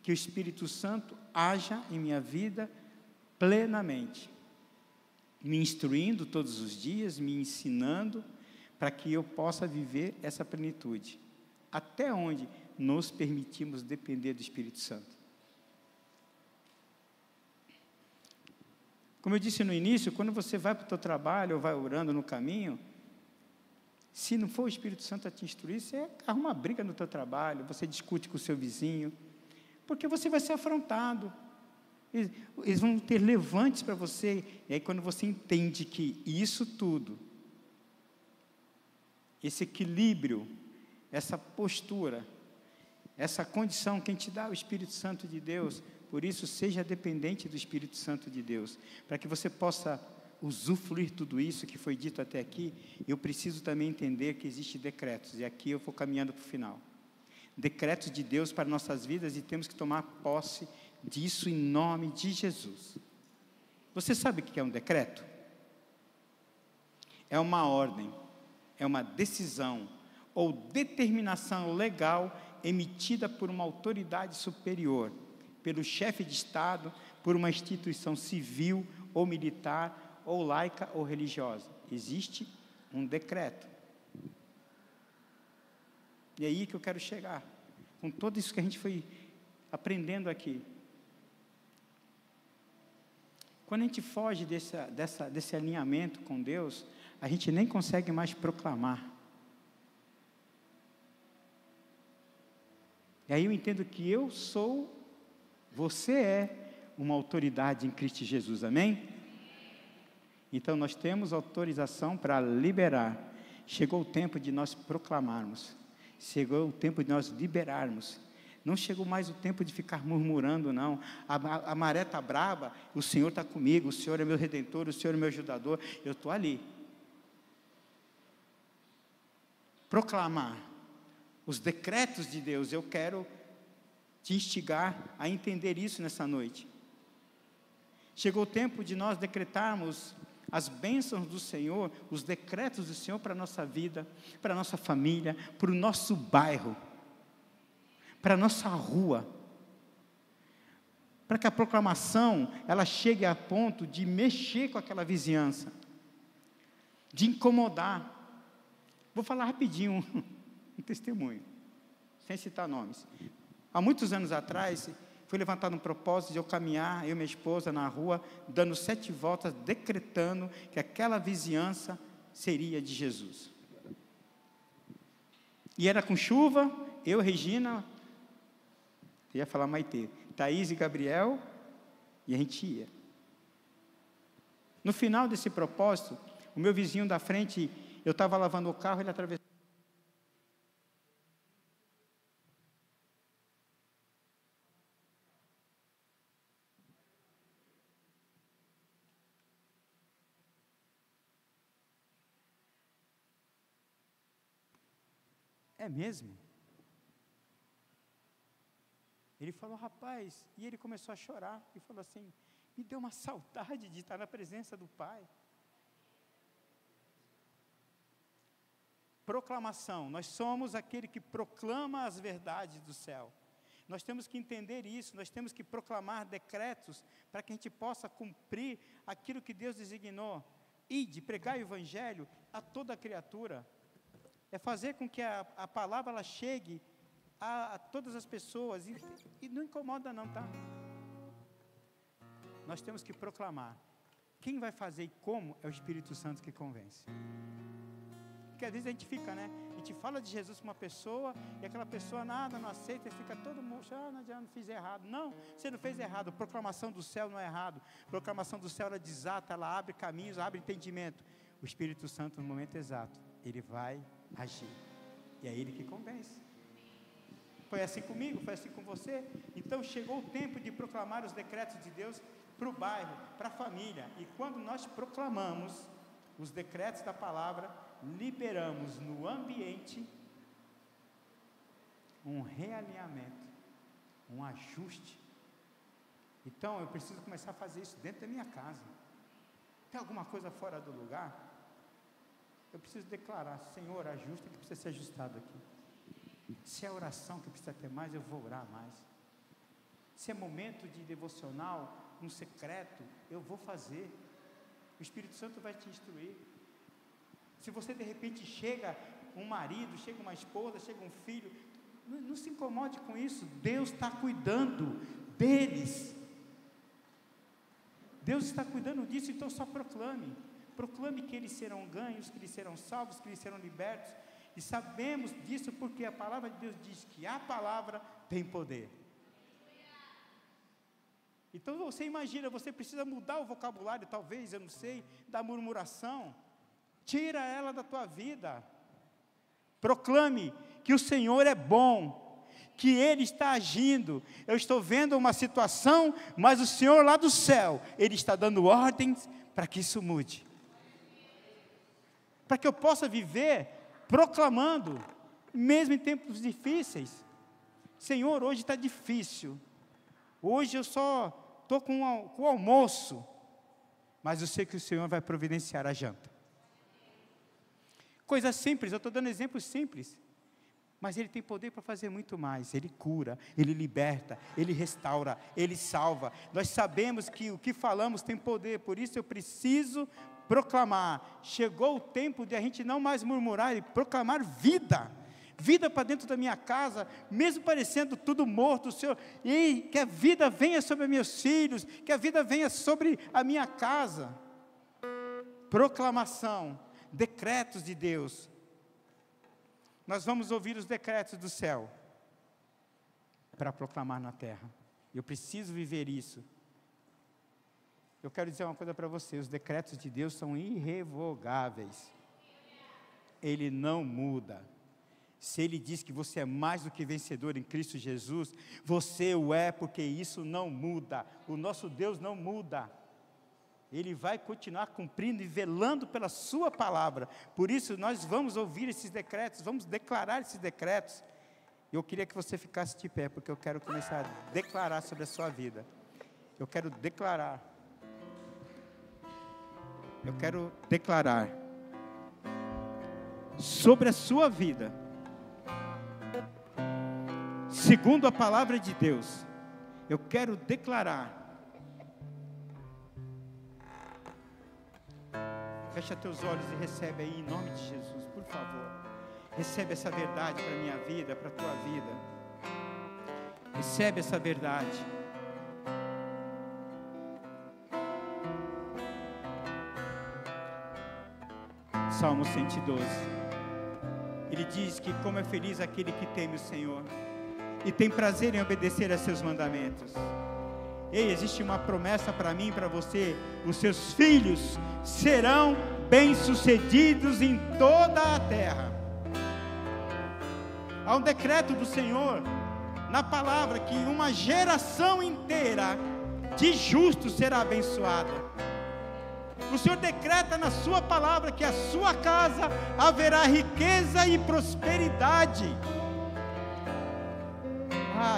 Speaker 1: que o Espírito Santo haja em minha vida plenamente, me instruindo todos os dias, me ensinando, para que eu possa viver essa plenitude. Até onde nos permitimos depender do Espírito Santo? Como eu disse no início, quando você vai para o teu trabalho, ou vai orando no caminho, se não for o Espírito Santo a te instruir, você arruma briga no teu trabalho, você discute com o seu vizinho, porque você vai ser afrontado. Eles vão ter levantes para você, e aí quando você entende que isso tudo, esse equilíbrio, essa postura, essa condição, quem te dá o Espírito Santo de Deus, por isso seja dependente do Espírito Santo de Deus, para que você possa usufruir tudo isso que foi dito até aqui. Eu preciso também entender que existem decretos, e aqui eu vou caminhando para o final. Decretos de Deus para nossas vidas, e temos que tomar posse disso em nome de Jesus. Você sabe o que é um decreto? É uma ordem, é uma decisão ou determinação legal emitida por uma autoridade superior, pelo chefe de Estado, por uma instituição civil ou militar, ou laica ou religiosa. Existe um decreto. E é aí que eu quero chegar, com tudo isso que a gente foi aprendendo aqui. Quando a gente foge desse alinhamento com Deus, a gente nem consegue mais proclamar. E aí eu entendo que eu sou, você é uma autoridade em Cristo Jesus, amém? Então nós temos autorização para liberar. Chegou o tempo de nós proclamarmos, chegou o tempo de nós liberarmos. Não chegou mais o tempo de ficar murmurando, não. A maré está brava, o Senhor está comigo, o Senhor é meu Redentor, o Senhor é meu ajudador, eu estou ali. Proclamar os decretos de Deus, eu quero te instigar a entender isso nessa noite. Chegou o tempo de nós decretarmos as bênçãos do Senhor, os decretos do Senhor para a nossa vida, para a nossa família, para o nosso bairro, para a nossa rua, para que a proclamação, ela chegue a ponto de mexer com aquela vizinhança, de incomodar. Vou falar rapidinho um testemunho, sem citar nomes. Há muitos anos atrás, foi levantado um propósito de eu caminhar, eu e minha esposa, na rua, dando 7 voltas, decretando que aquela vizinhança seria de Jesus. E era com chuva, eu, Regina, ia falar Maitê, Thaís e Gabriel, e a gente ia. No final desse propósito, o meu vizinho da frente, eu estava lavando o carro, ele atravessou. É mesmo? Ele falou, rapaz, e ele começou a chorar, e falou assim, me deu uma saudade de estar na presença do Pai. Proclamação, nós somos aquele que proclama as verdades do céu. Nós temos que entender isso, nós temos que proclamar decretos, para que a gente possa cumprir aquilo que Deus designou. Ide, pregar o Evangelho a toda criatura. É fazer com que a palavra ela chegue a todas as pessoas, e não incomoda não, tá? Nós temos que proclamar. Quem vai fazer e como é o Espírito Santo que convence. Porque às vezes a gente fica, né? A gente fala de Jesus para uma pessoa, e aquela pessoa nada, não aceita, e fica todo mundo, não adianta, não fiz errado. Não, você não fez errado, proclamação do céu não é errado. Proclamação do céu, ela desata, ela abre caminhos, abre entendimento. O Espírito Santo, no momento exato, ele vai agir. E é ele que convence. Foi assim comigo, foi assim com você. Então chegou o tempo de proclamar os decretos de Deus para o bairro, para a família. E quando nós proclamamos os decretos da palavra, liberamos no ambiente um realinhamento, um ajuste. Então eu preciso começar a fazer isso dentro da minha casa. Tem alguma coisa fora do lugar? Eu preciso declarar: Senhor, ajusta o que precisa ser ajustado aqui. Se é oração que precisa ter mais, eu vou orar mais. Se é momento de devocional, no secreto, eu vou fazer. O Espírito Santo vai te instruir. Se você de repente chega um marido, chega uma esposa, chega um filho, não se incomode com isso. Deus está cuidando deles. Deus está cuidando disso, então só proclame. Proclame que eles serão ganhos, que eles serão salvos, que eles serão libertos. E sabemos disso porque a palavra de Deus diz que a palavra tem poder. Então você imagina, você precisa mudar o vocabulário, talvez, eu não sei, da murmuração. Tira ela da tua vida. Proclame que o Senhor é bom, que Ele está agindo. Eu estou vendo uma situação, mas o Senhor lá do céu, Ele está dando ordens para que isso mude. Para que eu possa viver proclamando, mesmo em tempos difíceis. Senhor, hoje está difícil. Hoje eu só estou com o almoço, mas eu sei que o Senhor vai providenciar a janta. Coisas simples, eu estou dando exemplos simples, mas Ele tem poder para fazer muito mais. Ele cura, Ele liberta, Ele restaura, Ele salva. Nós sabemos que o que falamos tem poder, por isso eu preciso proclamar. Chegou o tempo de a gente não mais murmurar e proclamar vida. Vida para dentro da minha casa, mesmo parecendo tudo morto, Senhor, e que a vida venha sobre meus filhos, que a vida venha sobre a minha casa. Proclamação, decretos de Deus. Nós vamos ouvir os decretos do céu para proclamar na terra. Eu preciso viver isso. Eu quero dizer uma coisa para você: os decretos de Deus são irrevogáveis. Ele não muda. Se Ele diz que você é mais do que vencedor em Cristo Jesus, você o é, porque isso não muda. O nosso Deus não muda. Ele vai continuar cumprindo e velando pela sua palavra. Por isso nós vamos ouvir esses decretos, vamos declarar esses decretos. Eu queria que você ficasse de pé, porque eu quero começar a declarar sobre a sua vida. Eu quero declarar sobre a sua vida, segundo a palavra de Deus. Eu quero declarar. Fecha teus olhos e recebe aí, em nome de Jesus, por favor. Recebe essa verdade para a minha vida, para a tua vida. Recebe essa verdade. Salmo 112. Ele diz que como é feliz aquele que teme o Senhor e tem prazer em obedecer a seus mandamentos. Ei, existe uma promessa para mim e para você: os seus filhos serão bem-sucedidos em toda a terra. Há um decreto do Senhor na palavra que uma geração inteira de justos será abençoada. O Senhor decreta na sua palavra que a sua casa haverá riqueza e prosperidade.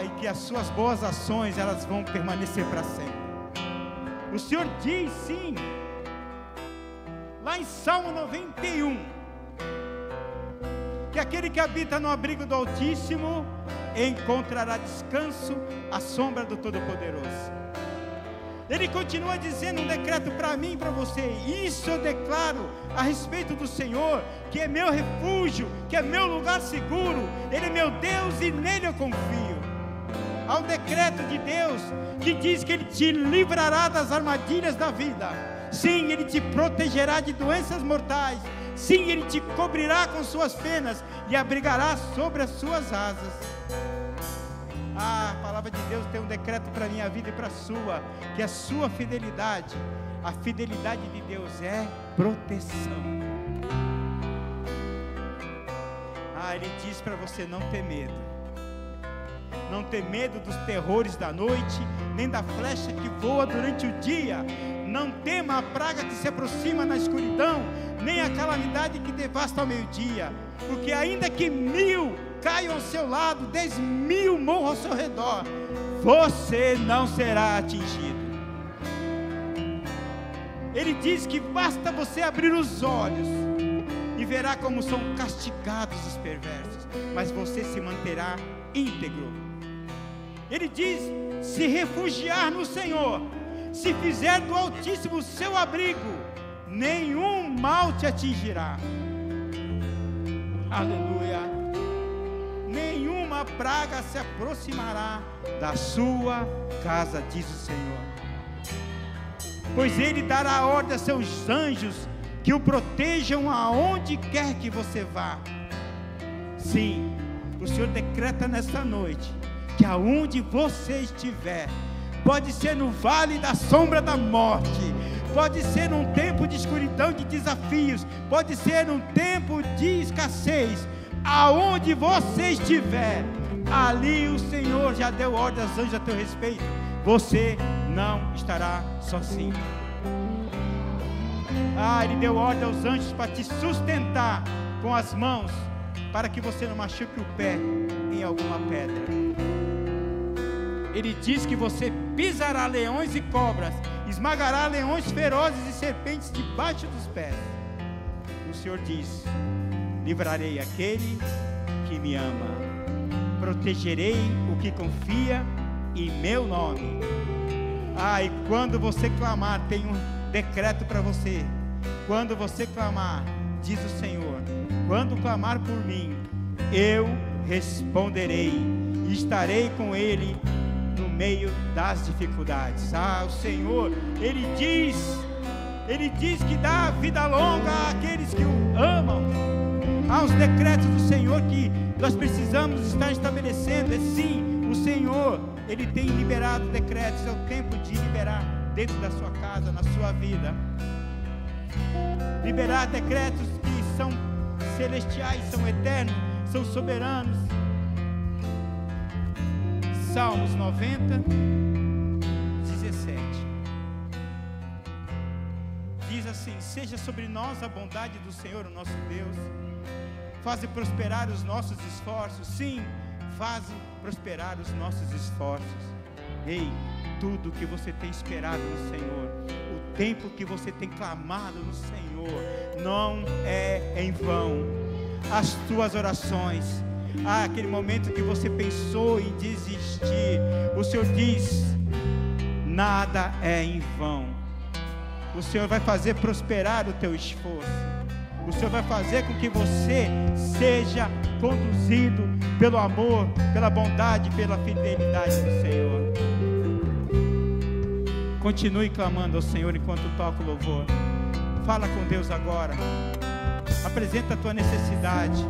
Speaker 1: E que as suas boas ações, elas vão permanecer para sempre. O Senhor diz sim, lá em Salmo 91, que aquele que habita no abrigo do Altíssimo encontrará descanso à sombra do Todo-Poderoso. Ele continua dizendo um decreto para mim e para você. Isso eu declaro a respeito do Senhor, que é meu refúgio, que é meu lugar seguro. Ele é meu Deus e nele eu confio. Há um decreto de Deus que diz que Ele te livrará das armadilhas da vida. Sim, Ele te protegerá de doenças mortais. Sim, Ele te cobrirá com suas penas e abrigará sobre as suas asas. A palavra de Deus tem um decreto para a minha vida e para a sua, que a sua fidelidade, a fidelidade de Deus é proteção. Ele diz para você não ter medo. Não ter medo dos terrores da noite, nem da flecha que voa durante o dia. Não tema a praga que se aproxima na escuridão, nem a calamidade que devasta ao meio-dia, porque ainda que 1000 caiam ao seu lado, 10.000 morram ao seu redor, você não será atingido. Ele diz que basta você abrir os olhos e verá como são castigados os perversos, mas você se manterá íntegro. Ele diz: se refugiar no Senhor, se fizer do Altíssimo o seu abrigo, nenhum mal te atingirá. Aleluia. Nenhuma praga se aproximará da sua casa, diz o Senhor. Pois Ele dará ordem a seus anjos que o protejam aonde quer que você vá. Sim, o Senhor decreta nesta noite que aonde você estiver, pode ser no vale da sombra da morte, pode ser num tempo de escuridão, de desafios, pode ser num tempo de escassez, aonde você estiver, ali o Senhor já deu ordem aos anjos a teu respeito, você não estará sozinho. Ele deu ordem aos anjos para te sustentar com as mãos, para que você não machuque o pé em alguma pedra. Ele diz que você pisará leões e cobras, esmagará leões ferozes e serpentes debaixo dos pés. O Senhor diz: livrarei aquele que me ama, protegerei o que confia em meu nome. E quando você clamar, tem um decreto para você. Quando você clamar, diz o Senhor, quando clamar por mim, eu responderei e estarei com ele no meio das dificuldades. O Senhor, Ele diz que dá vida longa àqueles que o amam. Há os decretos do Senhor que nós precisamos estar estabelecendo. Sim, o Senhor, Ele tem liberado decretos. É o tempo de liberar dentro da sua casa, na sua vida. Liberar decretos que são celestiais, são eternos, são soberanos. Salmos 90, 17 diz assim: seja sobre nós a bondade do Senhor, o nosso Deus, faze prosperar os nossos esforços. Sim, faze prosperar os nossos esforços. Tudo que você tem esperado no Senhor, o tempo que você tem clamado no Senhor, não é em vão. As tuas orações, aquele momento que você pensou em desistir, o Senhor diz: nada é em vão. O Senhor vai fazer prosperar o teu esforço. O Senhor vai fazer com que você seja conduzido pelo amor, pela bondade, pela fidelidade do Senhor. Continue clamando ao Senhor enquanto toca o louvor. Fala com Deus agora. Apresenta a tua necessidade.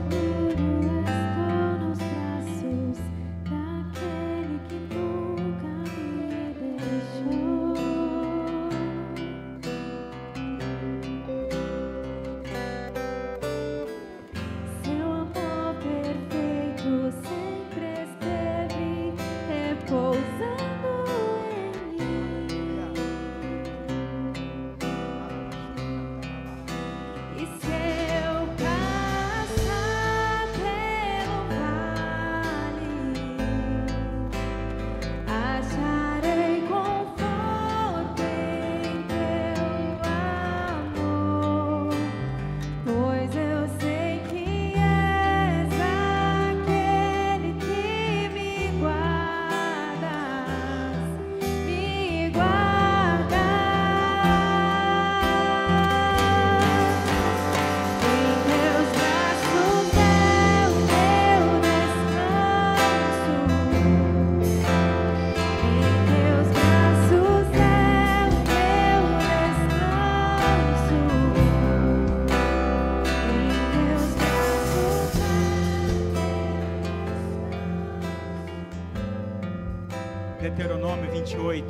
Speaker 1: Deuteronômio 28,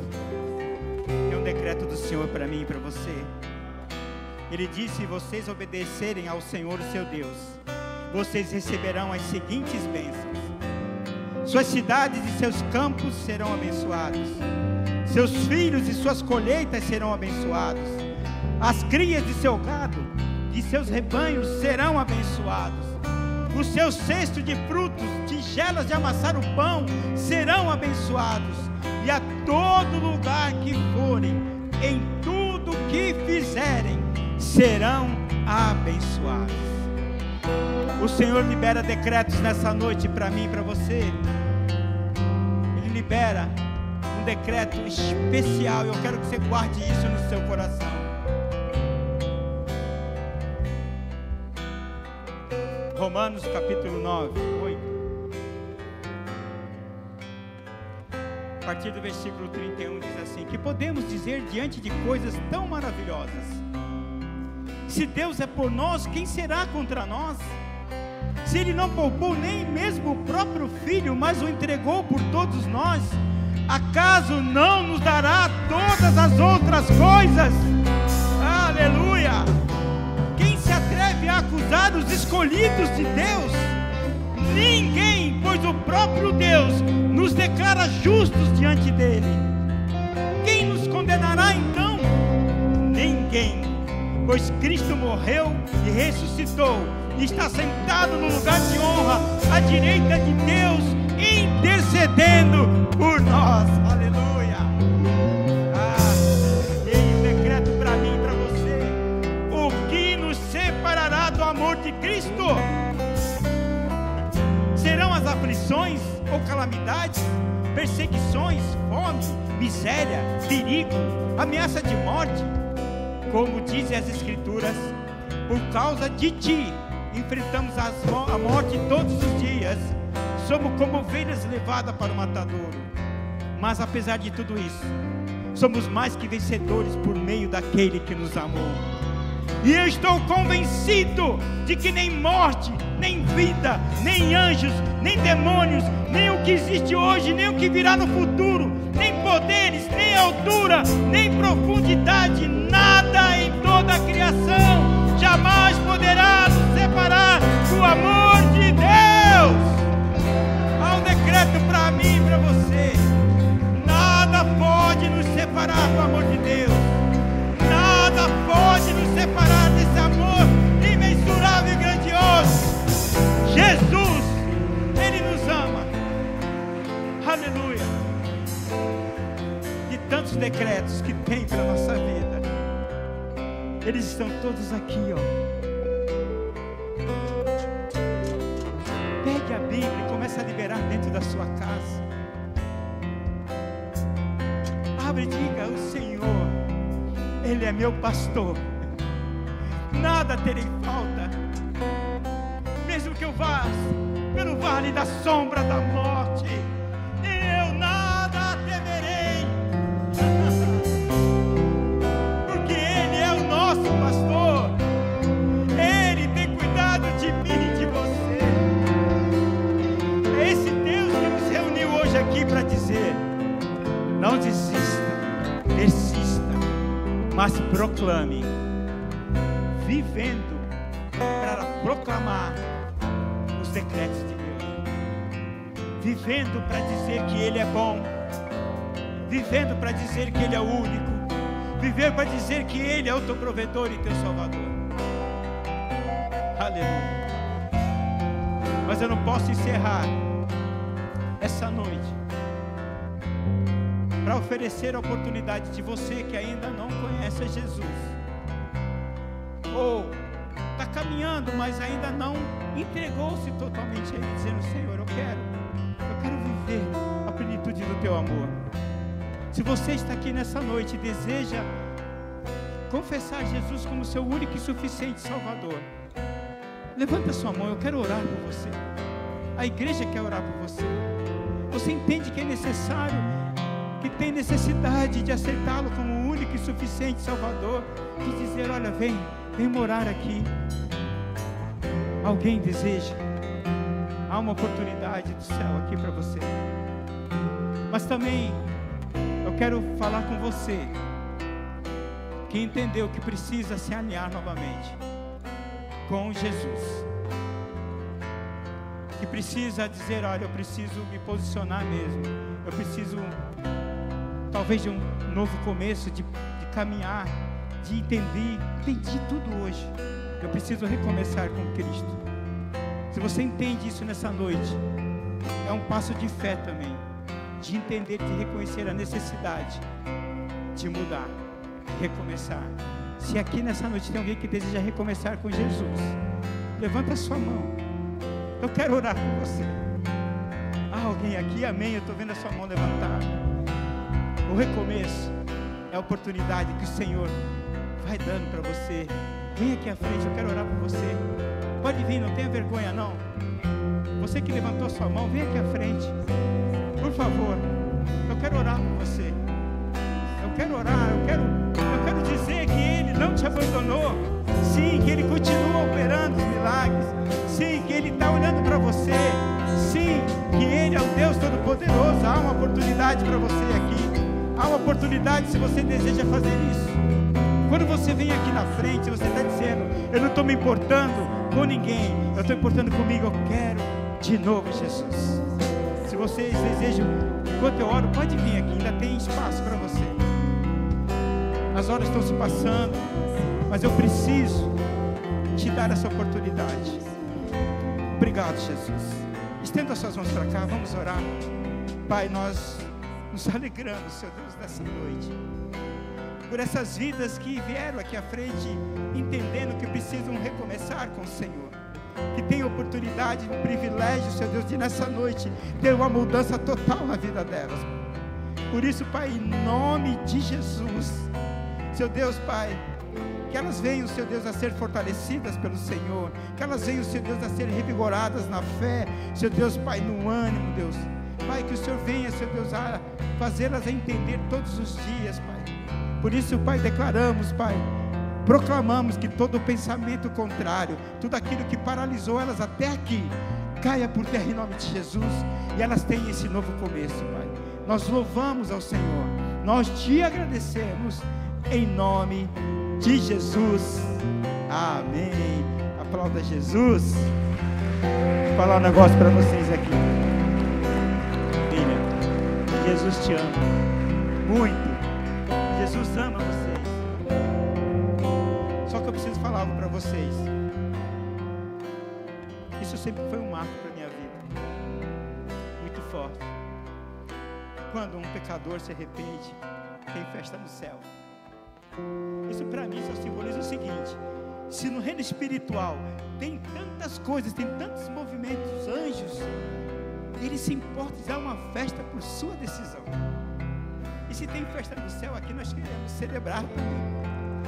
Speaker 1: tem um decreto do Senhor para mim e para você. Ele disse: se vocês obedecerem ao Senhor, o seu Deus, vocês receberão as seguintes bênçãos: suas cidades e seus campos serão abençoados, seus filhos e suas colheitas serão abençoados, as crias de seu gado de seus rebanhos serão abençoados. O seu cesto de frutos, tigelas de amassar o pão, serão abençoados. E a todo lugar que forem, em tudo que fizerem, serão abençoados. O Senhor libera decretos nessa noite para mim e para você. Ele libera um decreto especial. Eu quero que você guarde isso no seu coração. Romanos capítulo 9, 8. A partir do versículo 31 diz assim: que podemos dizer diante de coisas tão maravilhosas? Se Deus é por nós, quem será contra nós? Se Ele não poupou nem mesmo o próprio Filho, mas o entregou por todos nós, acaso não nos dará todas as outras coisas? Aleluia! Quem se atreve a acusar os escolhidos de Deus? Ninguém, pois o próprio Deus nos declara justos diante dele. Quem nos condenará então? Ninguém, pois Cristo morreu e ressuscitou, e está sentado no lugar de honra à direita de Deus, intercedendo por nós. Aleluia! Ele decreto para mim e para você: o que nos separará do amor de Cristo? Serão as aflições ou calamidades, perseguições, fome, miséria, perigo, ameaça de morte? Como dizem as Escrituras, por causa de ti enfrentamos a morte todos os dias. Somos como ovelhas levadas para o matadouro. Mas apesar de tudo isso, somos mais que vencedores por meio daquele que nos amou. E eu estou convencido de que nem morte, nem vida, nem anjos, nem demônios, nem o que existe hoje, nem o que virá no futuro, nem poderes, nem altura, nem profundidade, nada em toda a criação jamais poderá nos separar do amor de Deus. Há um decreto para mim e para você: nada pode nos separar do amor de Deus. Nada pode nos separar desse amor imensurável e grandioso. Jesus, Ele nos ama. Aleluia. De tantos decretos que tem para a nossa vida, eles estão todos aqui, ó. Pegue a Bíblia e comece a liberar dentro da sua casa. Abre e diga: o Senhor, Ele é meu pastor, nada terei falta. Mesmo que eu vá pelo vale da sombra da morte, eu nada temerei, porque Ele é o nosso pastor. Ele tem cuidado de mim e de você. É esse Deus que nos reuniu hoje aqui para dizer: não desista, persista, mas proclame, vivendo para proclamar os decretos de Deus, vivendo para dizer que Ele é bom, vivendo para dizer que Ele é o único, viver para dizer que Ele é o teu provedor e teu salvador. Aleluia. Mas eu não posso encerrar essa noite para oferecer a oportunidade de você que ainda não conhece a Jesus, ou está caminhando, mas ainda não entregou-se totalmente a Ele, dizendo: Senhor, eu quero viver a plenitude do Teu amor. Se você está aqui nessa noite e deseja confessar Jesus como seu único e suficiente Salvador, levanta sua mão. Eu quero orar por você. A igreja quer orar por você. Você entende que é necessário, que tem necessidade de aceitá-lo como o único e suficiente Salvador, de dizer: olha, vem morar aqui. Alguém deseja? Há uma oportunidade do céu aqui para você. Mas também eu quero falar com você que entendeu que precisa se alinhar novamente com Jesus, que precisa dizer: olha, eu preciso me posicionar mesmo, eu preciso talvez de um novo começo, de caminhar, de entendi tudo hoje, Eu preciso recomeçar com Cristo. Se você entende isso nessa noite, é um passo de fé também, de entender, de reconhecer a necessidade de mudar, de recomeçar. Se aqui nessa noite tem alguém que deseja recomeçar com Jesus, levanta a sua mão. Eu quero orar com você. Alguém aqui? Amém. Eu estou vendo a sua mão levantada. O recomeço é a oportunidade que o Senhor vai dando para você. Vem aqui à frente, eu quero orar por você. Pode vir, não tenha vergonha não. Você que levantou a sua mão, vem aqui à frente. Por favor, eu quero orar por você. Eu quero orar, eu quero dizer que Ele não te abandonou. Sim, que Ele continua operando os milagres. Sim, que Ele está olhando para você. Sim, que Ele é o Deus Todo-Poderoso. Há uma oportunidade para você aqui. Há uma oportunidade se você deseja fazer isso. Quando você vem aqui na frente, você está dizendo: eu não estou me importando com ninguém, eu estou importando comigo, eu quero de novo Jesus. Se vocês desejam, enquanto eu oro, pode vir aqui, ainda tem espaço para você. As horas estão se passando, mas eu preciso te dar essa oportunidade. Obrigado, Jesus. Estenda as suas mãos para cá, vamos orar. Pai, nós nos alegramos, Senhor Deus, nessa noite, por essas vidas que vieram aqui à frente, entendendo que precisam recomeçar com o Senhor, que tem oportunidade, um privilégio, Senhor Deus, de nessa noite ter uma mudança total na vida delas. Por isso, Pai, em nome de Jesus, Senhor Deus, Pai, que elas venham, Senhor Deus, a ser fortalecidas pelo Senhor, que elas venham, Senhor Deus, a ser revigoradas na fé, Senhor Deus, Pai, no ânimo, Deus, Pai, que o Senhor venha, Senhor Deus, a fazê-las a entender todos os dias, Pai. Por isso, Pai, declaramos, Pai, proclamamos que todo pensamento contrário, tudo aquilo que paralisou elas até aqui, caia por terra em nome de Jesus, e elas tenham esse novo começo, Pai. Nós louvamos ao Senhor, nós te agradecemos, em nome de Jesus, amém. Aplauda Jesus. Vou falar um negócio para vocês aqui, filha, Jesus te ama muito. Jesus ama vocês. Só que eu preciso falar algo para vocês. Isso sempre foi um marco para minha vida, muito forte. Quando um pecador se arrepende, tem festa no céu. Isso para mim só simboliza o seguinte: se no reino espiritual tem tantas coisas, tem tantos movimentos, anjos, Ele se importa em dar uma festa por sua decisão. E se tem festa no céu, aqui nós queremos celebrar também.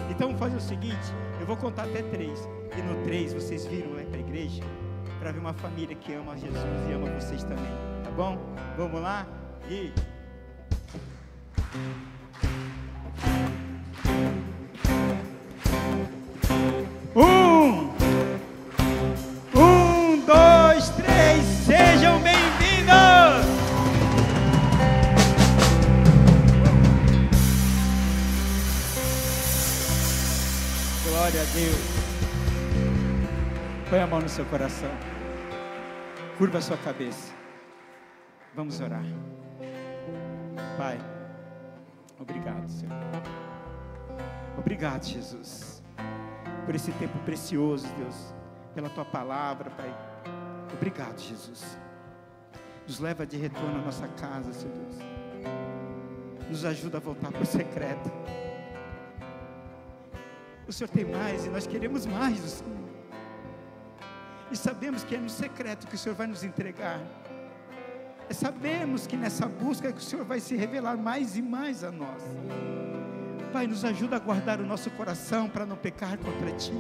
Speaker 1: Então vamos fazer o seguinte: eu vou contar até 3. E no 3 vocês viram lá para a igreja, para ver uma família que ama Jesus e ama vocês também. Tá bom? Vamos lá? E... 1, 2, 3, sejam bem-vindos! Glória a Deus. Põe a mão no seu coração, curva a sua cabeça, vamos orar. Pai, obrigado, Senhor. Obrigado, Jesus, por esse tempo precioso, Deus, pela Tua palavra, Pai. Obrigado, Jesus. Nos leva de retorno à nossa casa, Senhor Deus. Nos ajuda a voltar para o secreto. O Senhor tem mais e nós queremos mais do Senhor. E sabemos que é no secreto que o Senhor vai nos entregar. Sabemos que nessa busca é que o Senhor vai se revelar mais e mais a nós. Pai, nos ajuda a guardar o nosso coração para não pecar contra Ti.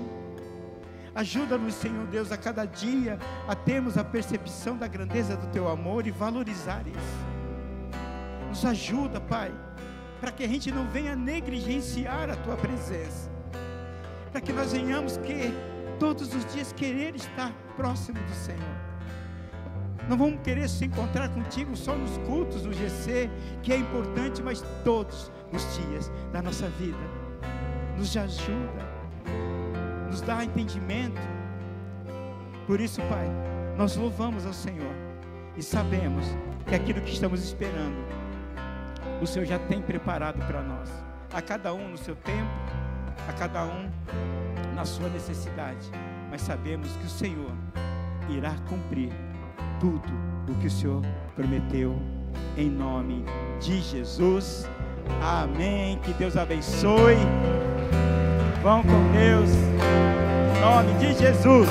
Speaker 1: Ajuda-nos, Senhor Deus, a cada dia a termos a percepção da grandeza do Teu amor e valorizar isso. Nos ajuda, Pai, para que a gente não venha negligenciar a Tua presença, para que nós venhamos todos os dias querer estar próximo do Senhor. Não vamos querer se encontrar contigo só nos cultos, no GC, que é importante, mas todos os dias da nossa vida. Nos ajuda, nos dá entendimento. Por isso, Pai, nós louvamos ao Senhor e sabemos que aquilo que estamos esperando, o Senhor já tem preparado para nós, a cada um no seu tempo, a cada um na na sua necessidade, mas sabemos que o Senhor irá cumprir tudo o que o Senhor prometeu, em nome de Jesus. Amém. Que Deus abençoe. Vão com Deus, em nome de Jesus.